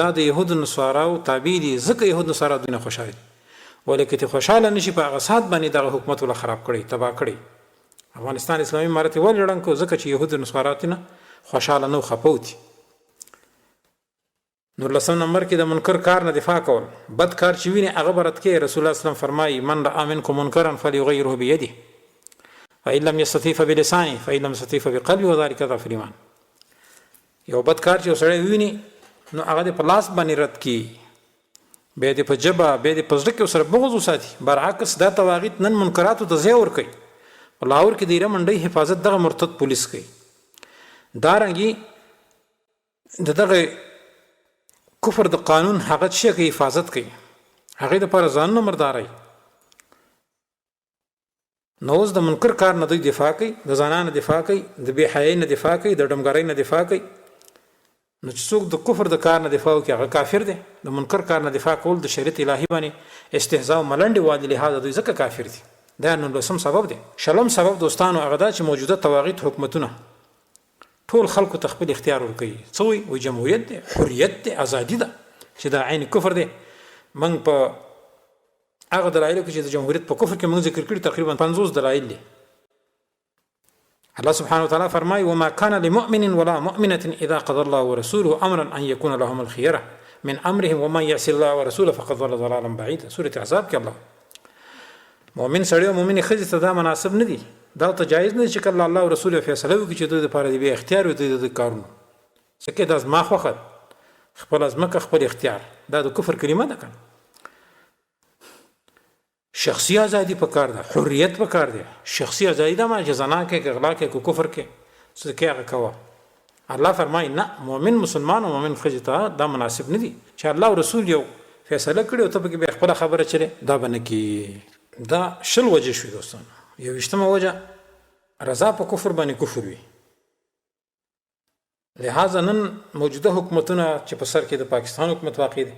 دا د يهود نصارا او تابع دي ځکه يهود نصارا دونه خوشاله ولیکن ته خوشاله نشي په غصات باندې د حکومت ول خراب کړي تباہ کړي افغانستان اسلامي امارت ول لړن کو ځکه چې يهود نصاراتونه خوشاله نو خپوتي نور لسم نمبر کې د منکر کار نه دفاع کول بد کار چې ویني هغه برت کې رسول الله صلی الله علیه وسلم فرمایي من رأى منكم منکرا فليغيره بيده فإن لم يستطيع فبلسانه فإن لم يستطيع فبقلبه وذلك ضعف الإيمان یو بد کار چې سړی ویني نو هغه په لاس باندې رد کی به دې په جبه به دې په ځکه سره بغض وساتي برعکس دا تواغیت نن منکرات ته ځای ور کوي لاور کې دیره منډي حفاظت دغه مرتد پولیس کوي دارنګي دغه کفر د قانون هغه شي کې حفاظت کوي هغه د پر ځان نمبرداري نوز د منکر کار نه دوی دفاع کوي د ځانانه دفاع کوي د بے حیاي نه دفاع کوي د ډمګړۍ نه دفاع کوي نو چې څوک د کفر د کار نه دفاع کوي هغه کافر دی د منکر کار نه دفاع کول د شریعت الهي باندې استهزاء او ملنډي والي لهدا دوی ځکه کافر دي دا نو لسم سبب دی شلم سبب دوستانو هغه دا چې موجوده تواغیت حکومتونه ټول خلکو ته خپل اختیار ورکوي څوی وي جمهوریت دی حریت دی ازادي ده چې دا عین کفر دی من په هغه دلایل کې چې د جمهوریت په کفر کې موږ ذکر کړی تقریبا 50 دلایل دي الله سبحانه وتعالى فرمای وما كان لمؤمن ولا مؤمنة اذا قضى الله ورسوله امرا ان يكون لهم الخيره من امرهم ومن يعص الله ورسوله فقد ضل ضلالا بعيدا سوره احزاب کې الله مؤمن سړی او مؤمن خځه ته دا مناسب نه دي دا ته جایز نه چې کله الله او رسول فیصله وکړي چې دوی لپاره دی به اختیار وي د کارونو څکه دا ما خوخه خپل ازمکه خپل اختیار دا د کفر کلمه ده کنه شخصي ازادي په کار ده حریت په کار ده شخصي ازادي دا ما جزانا کې اغلا کې کو کفر کې څه کې هغه کوا الله فرمایي نه مؤمن مسلمان او مؤمن خځه دا مناسب نه دي چې الله او رسول یو فیصله کړي او ته به خپل خبره چره دا بنه کې دا شل وجه شو دوستان یو اجتماع وجه رضا په کفر باندې کفر وي لہذا نن موجوده حکومتونه چې په سر کې د پاکستان حکومت واقع دي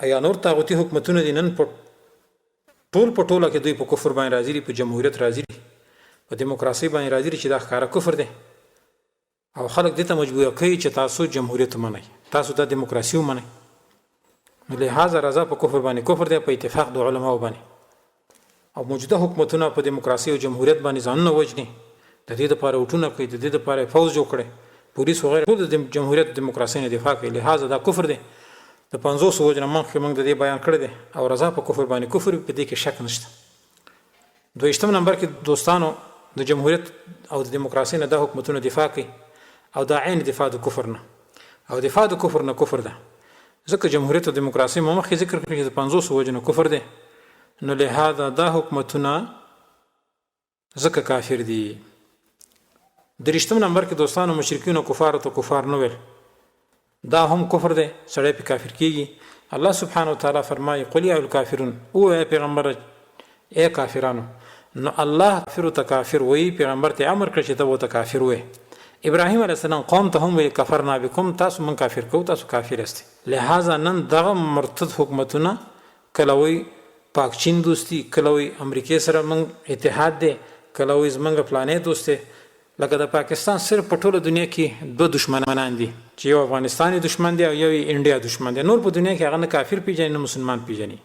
ایا نور طاغوتی حکومتونه دي نن په ټول په ټوله کې دوی په کفر باندې راځي دي په جمهوریت راځي دي په دیموکراسي باندې راځي دي چې دا ښکارا کفر دی او خلک دې ته مجبور کوي چې تاسو جمهوریت ومنئ تاسو د دیموکراسي ومنئ نو لہذا رضا په کفر باندې کفر دی په اتفاق د علماو باندې او موجوده حکومتونه په دیموکراسي او جمهوریت باندې ځانونه وجني د دې لپاره وټونه کوي د دې لپاره فوج جوړ کړي پولیس وغیرہ ټول د جمهوریت دیموکراسي نه دفاع کوي لہذا دا کفر دی د 500 وجنه مخکې موږ د دې بیان کړی دی او رضا په کفر باندې کفر په دې کې شک نشته دویشتم نمبر کې دوستانو د جمهوریت او د دیموکراسي نه د حکومتونو دفاع کوي او دا عین دفاع د کفر نه او دفاع د کفر نه کفر ده ځکه جمهوریت او دیموکراسي مخکې ذکر کړی د 500 وجنه کفر دی نو لهدا دا حکومتونه ځکه کافر دي درشتم نمبر کې دوستانو مشرکین او کفار ته کفار نه ویل دا هم کفر دی سړی په کافر کیږي الله سبحانه وتعالى فرمایي قل یا الکافرون او پیغمبر اے کافرانو نو الله کافر ته کافر وی پیغمبر ته امر کړ چې ته وته کافر وې ابراهيم عليه السلام قوم ته هم وی کفرنا بكم تاسو من کافر کو تاسو کافر است لہذا نن دغه مرتد حکومتونه کلوي پاک چین دوستی کلوي امریکای سره من اتحاد دی کلوي زمنګ پلانې دوسته لکه د پاکستان صرف په ټوله دنیا کې دوه دشمنان دي چې یو افغانستاني دشمن دی او یو انډیا دشمن دی نور په دنیا کې هغه نه کافر پیژني نه مسلمان پیژني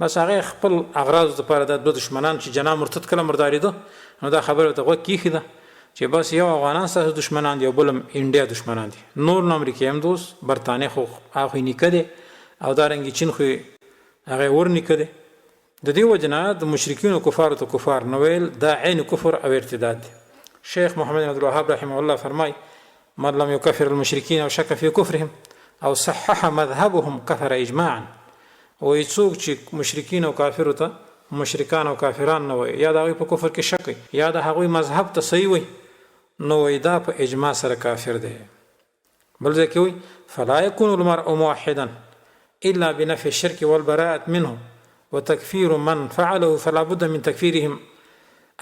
بس هغه خپل اغراض لپاره د دوه دشمنان چې جناب مرتد کله مرداري ده نو دا خبره ته وکړي کیخه چې بس یو افغانان سره دشمنان دي او بل انډیا دشمنان دي نور نو امریکا هم دوست برتانیې خو هغه نیکه دي او دارنګ چین خو هغه ور نیکه دي د دې وجنه د مشرکین او کفار ته کفار نویل دا عین کفر او ارتداد دی شیخ محمد بن عبد الوهاب رحمه الله فرمای من لم يكفر المشركين او شك في كفرهم او صحح مذهبهم كفر اجماعا او يڅوک چې مشرکین او کافر ته مشرکان او کافران نه وي یا دا په کفر کې شک یا دا هغوی مذهب ته صحیح وي نو دا په اجماع سره کافر دی بل ځکه وي فلا يكون المرء موحدا الا بنفي الشرك والبراءه منه وتكفير من فعله فلا بد من تكفيرهم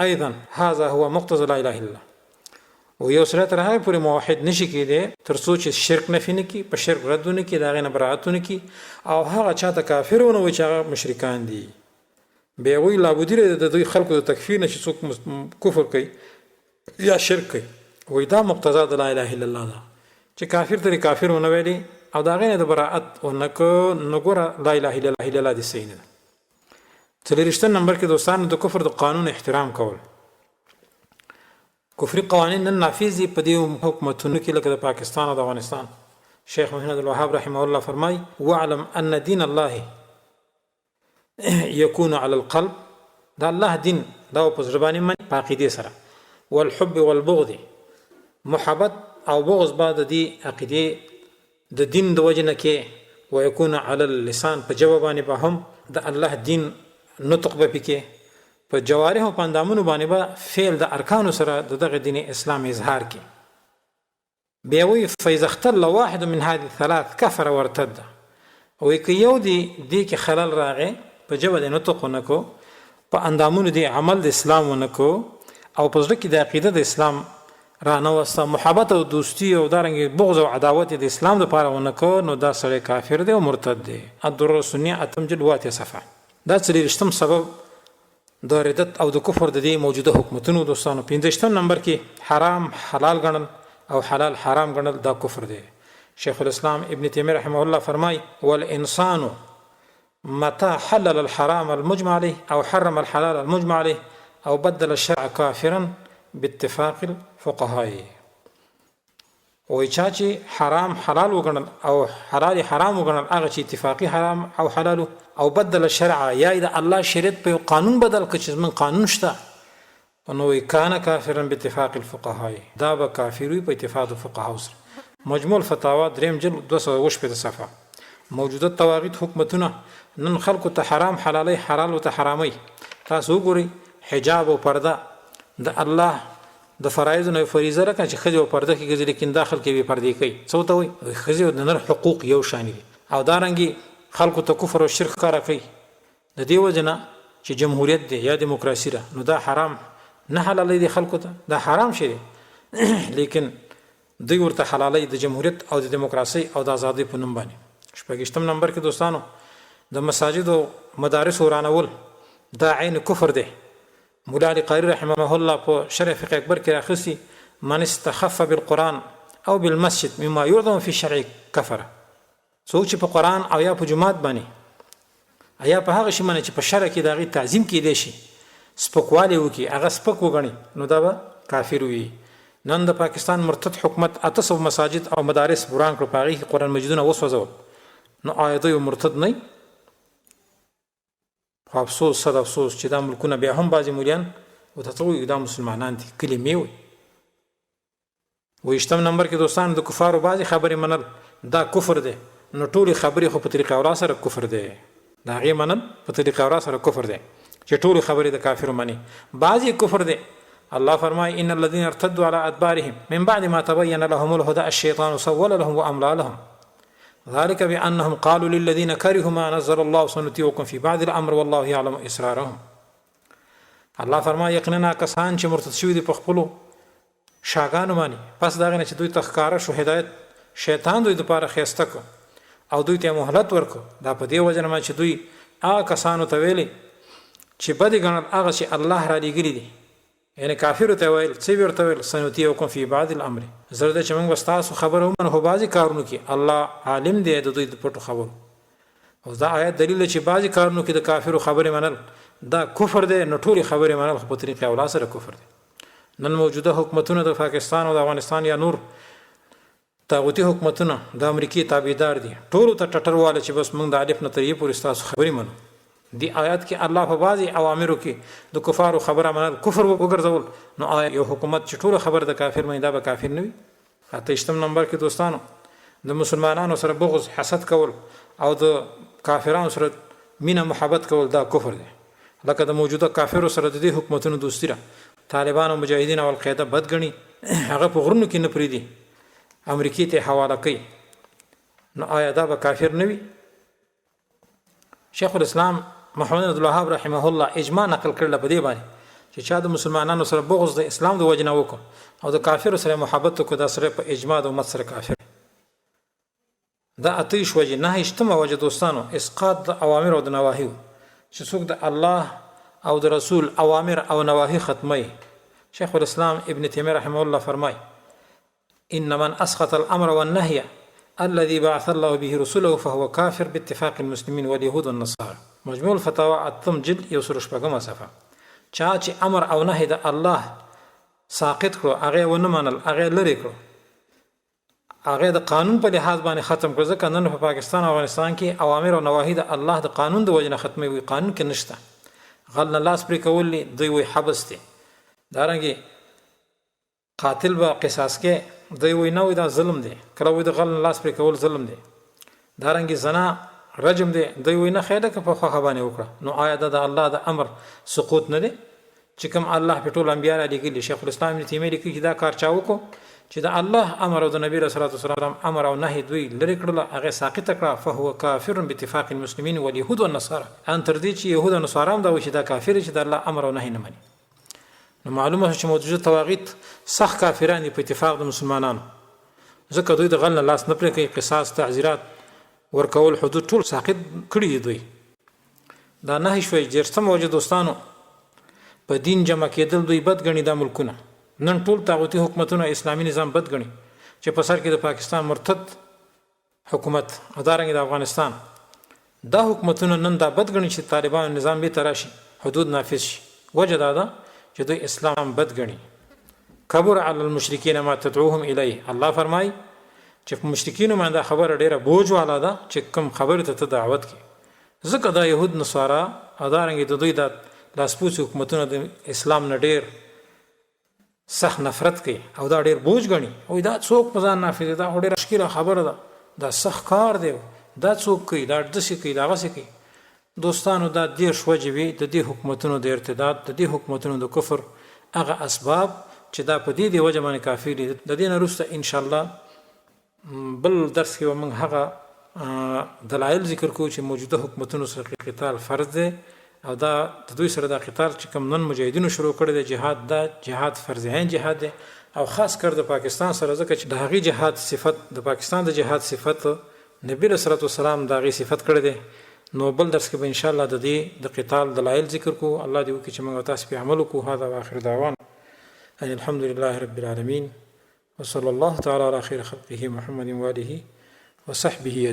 ايضا هذا هو مقتضى لا اله الا الله او یو سره تر هغه پورې موحد نشي کېده تر څو چې شرک نه فیني کی په شرک ردونه کی دا غنه براتونه کی او هغه چاته کافرونه و چې هغه مشرکان دي به وی لابد د دوی خلکو د تکفیر نشي څوک کفر کوي یا شرک کوي وې دا مقتضا د لا اله الا الله ده چې کافر تر کافرونه ویلي او دا غنه د برائت او نګور لا اله الا الله دي سینه تلریشتن نمبر کې دوستانو د کفر د قانون احترام کول کفري قوانین نافذ په دې حکومتونو کې لکه د پاکستان او د افغانستان شیخ محمد الوهاب رحمه الله فرمای واعلم ان دين الله يكون على القلب دا الله دین دا په زبانی من عقیده سره والحب والبغض محبت او بغض بعد دي عقیده د دین د وجنه کې ويكون على اللسان په جوابانه به هم د الله دین نطق به پکې په جوارح او پاندامونو باندې به فعل د ارکانو سره دغه دین اسلام اظهار کی بیا وی فاذا اختل واحد من هذه الثلاث كفر وارتد او یو دی کې خلل راغی په جواب د نطق نکو په اندامونو دی عمل د اسلام ونکو او په ځکه د عقیده د اسلام را نه وسته محبت او دوستی او دارنګ بغض او عداوت د اسلام لپاره ونه کو نو دا سړی کافر دی او مرتد دی. الدر السنیه اتم جلد واته صفحه. دا څلورشتم سبب د ردت او د کفر د دې موجوده حکومتونو دوستانو. 15 نمبر کې حرام حلال ګڼل او حلال حرام ګڼل دا کفر دی. شیخ الاسلام ابن تیمیه رحمه الله فرمای والانسان متى حلل الحرام المجمع عليه او حرم الحلال المجمع عليه او بدل الشرع كافرا باتفاق الفقهاء. وای چا چې حرام حلال وګڼل او حلال حرام وګڼل هغه چې اتفاقی حرام او حلال او بدل الشرع یا د الله شریعت په قانون بدل کړي چې من قانون شته نو کان کافرا باتفاق الفقهاء دا به کافر وي په اتفاق الفقهاء سره. مجموع الفتاوا دریم جلد 208 صفحه. موجوده طواغیت حکومتونه نن خلکو ته حرام حلالي حلال او ته حرامي. تاسو وګورئ حجاب او پرده د الله د فرایض نه فریضه راکړي چې خځه او پرده کې ګرځي لیکن داخل کې به پردې کوي. څه ته وي خځه او د نر حقوق یو شان دي او دارنګي خلکو ته کفر او شرک کار کوي. د دې وجنه چې جمهوریت دی یا دیموکراسي ده نو دا حرام نه حلال دي خلکو ته دا حرام شي لیکن دوی ورته حلالي د جمهوریت او د دیموکراسي او د ازادي په نوم باندې. شپږشتم نمبر کې دوستانو د مساجد او مدارس ورانول دا عین کفر دی. مولا علی قاری رحمه الله په شرح فقه اکبر کې راخصي من استخف بالقران او بالمسجد مما يعظم في الشرع كفر. سوچ په قران او یا په جمعات باندې یا په هغه شی باندې چې په شرع کې دغه تعظیم کې دي شي سپکوالی وکي هغه سپک وګڼي نو دا به کافر وي. نن د پاکستان مرتد حکومت 800 مساجد او مدارس وران کړ پاغي قرآن مجیدونه وسوځول نو آیت یو مرتد نه. خو افسوس صد افسوس چې دا ملکونه بیا هم بعضی مولیان او تطوی دا مسلمانان دي کلمې وي. ویشتم نمبر کې دوستان د کفارو بعضی خبرې منل دا کفر دی. نو ټول خبرې خو په طریقه اورا سره کفر دی. دا غي منل په طریقه اورا سره کفر دی چې ټول خبرې د کافر مانی بعضی کفر دی. الله فرمای ان الذين ارتدوا على ادبارهم من بعد ما تبين لهم الهدى الشيطان سول لهم واملى لهم ذلك بانهم قالوا للذين كرهوا ما نزل الله سنطيعكم في بعض الامر والله يعلم اسرارهم. الله فرمای یقینا کسان چې مرتد شوی دي په خپل شاګانو باندې پس دا غنه چې دوی تخکاره شو هدایت شیطان دوی لپاره خيسته کو او دوی ته مهلت ورکو. دا په دی وجه نه چې دوی هغه کسانو ته ویلي چې بدی ګڼل هغه چې الله را لګري دي یعنی کافر ته ویل څه ورته ویل سنطيعكم في بعض الامر زرد چې موږ واستاسو خبرو من هو بعضی کارونو کې الله عالم دی د دوی د پټو خبرو. او دا آیت دلیل چې بعضی کارونو کې د کافرو خبرې منل دا کفر دی. نو ټول خبرې منل په طریقې اولا سره کفر دی. نن موجوده حکومتونه د پاکستان او د افغانستان یا نور طاغوتی حکومتونه د امریکای تابعدار دي. ټول ته ټټرواله چې بس موږ د الف نه ترې پورې تاسو خبرې منو. دی آیات کې الله په بعضی اوامرو کې د کفارو خبره منل کفر وګرځول نو آیا یو حکومت چې ټول خبر د کافر مې دا به کافر نه وي. 8 نمبر کې دوستانو د مسلمانانو سره بغض حسد کول او د کافرانو سره مینه محبت کول دا کفر دی. لکه د موجوده کافرو سره د دې حکومتونو دوستی را طالبان او مجاهدین او القاعده بدګنی هغه په غرونو کې نه پریدي امریکای ته حواله کوي نو آیا دا به کافر نه وي. شیخ الاسلام محمد عبد الوهاب رحمه الله اجماع نقل کړل په دې باندې چې چا د مسلمانانو سره بغض د اسلام د وجنه وکړو او د کافرو سره محبت وکړو دا سره په اجماع د امت سره کافر. دا اتیش وجه نه اجتماع وجه دوستانو اسقاط د اوامر او د نواهی چې څوک د الله او د رسول اوامر او نواهی ختمي. شیخ الاسلام ابن تیمیه رحمه الله فرمای ان من اسقط الامر والنهي الذي بعث الله به رسوله فهو كافر باتفاق المسلمين واليهود والنصارى. مجموع الفتاوى اتم جلد 114 صفحه. چا چې امر او نهي د الله ساقط کړو هغه ونه منل هغه لری کړو هغه د قانون په لحاظ باندې ختم کړ. ځکه نن په پاکستان او افغانستان کې اوامر او نواهی د الله د قانون د وجنه ختمي وي. قانون کې نشته. غل لاس پرې کول دوی وي حبس دي. دارنګي قاتل به قصاص کې دوی وي نه وي دا ظلم دی. کله وي د غل لاس پرې کول ظلم دی. دارنګي زنا رجم دی. دوی وي نه خیره که په خوخه باندې وکړه. نو آیا د الله د امر سقوط نه دی چې کوم الله په ټول انبیاء علی کې شیخ الاسلام ابن تیمیه لیکي چې دا کار چا وکړو چې د الله امر او د نبی رسول الله صلی الله علیه وسلم امر او نهي دوی لری کړل هغه ساقط کړه فهو کافر باتفاق المسلمین واليهود والنصارى. ان تر دې چې يهود او نصارا هم دا و چې دا کافر چې د الله امر او نهي نه مني. نو معلومه چې موجوده طواغیت سخت کافران دي په اتفاق د مسلمانانو ځکه دوی د غل نه لاس نه پرې کوي قصاص تعزیرات ورکول حدود ټول ساقط کړي دي دوی دا نه شوي جرسم وجه دوستانو په دین جمع کېدل دوی بد غني د ملکونه نن ټول طاغوتي حکومتونه اسلامي نظام بد غني چې په سر کې د پاکستان مرتد حکومت ادارنګ د افغانستان دا حکومتونه نن دا بد غني چې طالبان نظام به تراشي حدود نافذ شي وجه دا ده چې دوی اسلام بد غني کبر علی المشرکین ما تدعوهم الیه الله فرمای چې مشرکین باندې خبر ډیره بوج والا ده چې کوم خبره ته دعوت کوي ځکه دا يهود نصارا ادارنګ د دوی د لاسپوڅ حکومتونه د اسلام نه ډیر سخت نفرت کوي او دا ډیر بوج غني او دا څوک په ځان نافذ دا ډیر مشکله خبره ده دا سخت کار دی دا څوک کوي دا د څه کوي دا غسه کوي دوستانو دا ډیر شوجوي د دې حکومتونو د ارتداد د دې حکومتونو د کفر هغه اسباب چې دا په دې دی وجه باندې کافی دي د دې نه وروسته ان شاء الله بل درس کې موږ هغه دلایل ذکر کوو چې موجوده حکومتونو سره قتال فرض دی او دا د دوی سره د قتال چې کوم نن مجاهدینو شروع کړی دی جهاد دا جهاد فرض عین جهاد دی او خاص کر د پاکستان سره ځکه چې د هغې جهاد صفت د پاکستان د جهاد صفت نبی رسول الله والسلام د هغې صفت کړی دی نو بل درس کې به ان شاء الله د دې د قتال دلایل ذکر کوو الله دې وکړي چې موږ تاسو په عمل وکړو هذا واخر دعوانا ان الحمد لله رب العالمين وصلى الله تعالى على خير خلقه محمد وآله وصحبه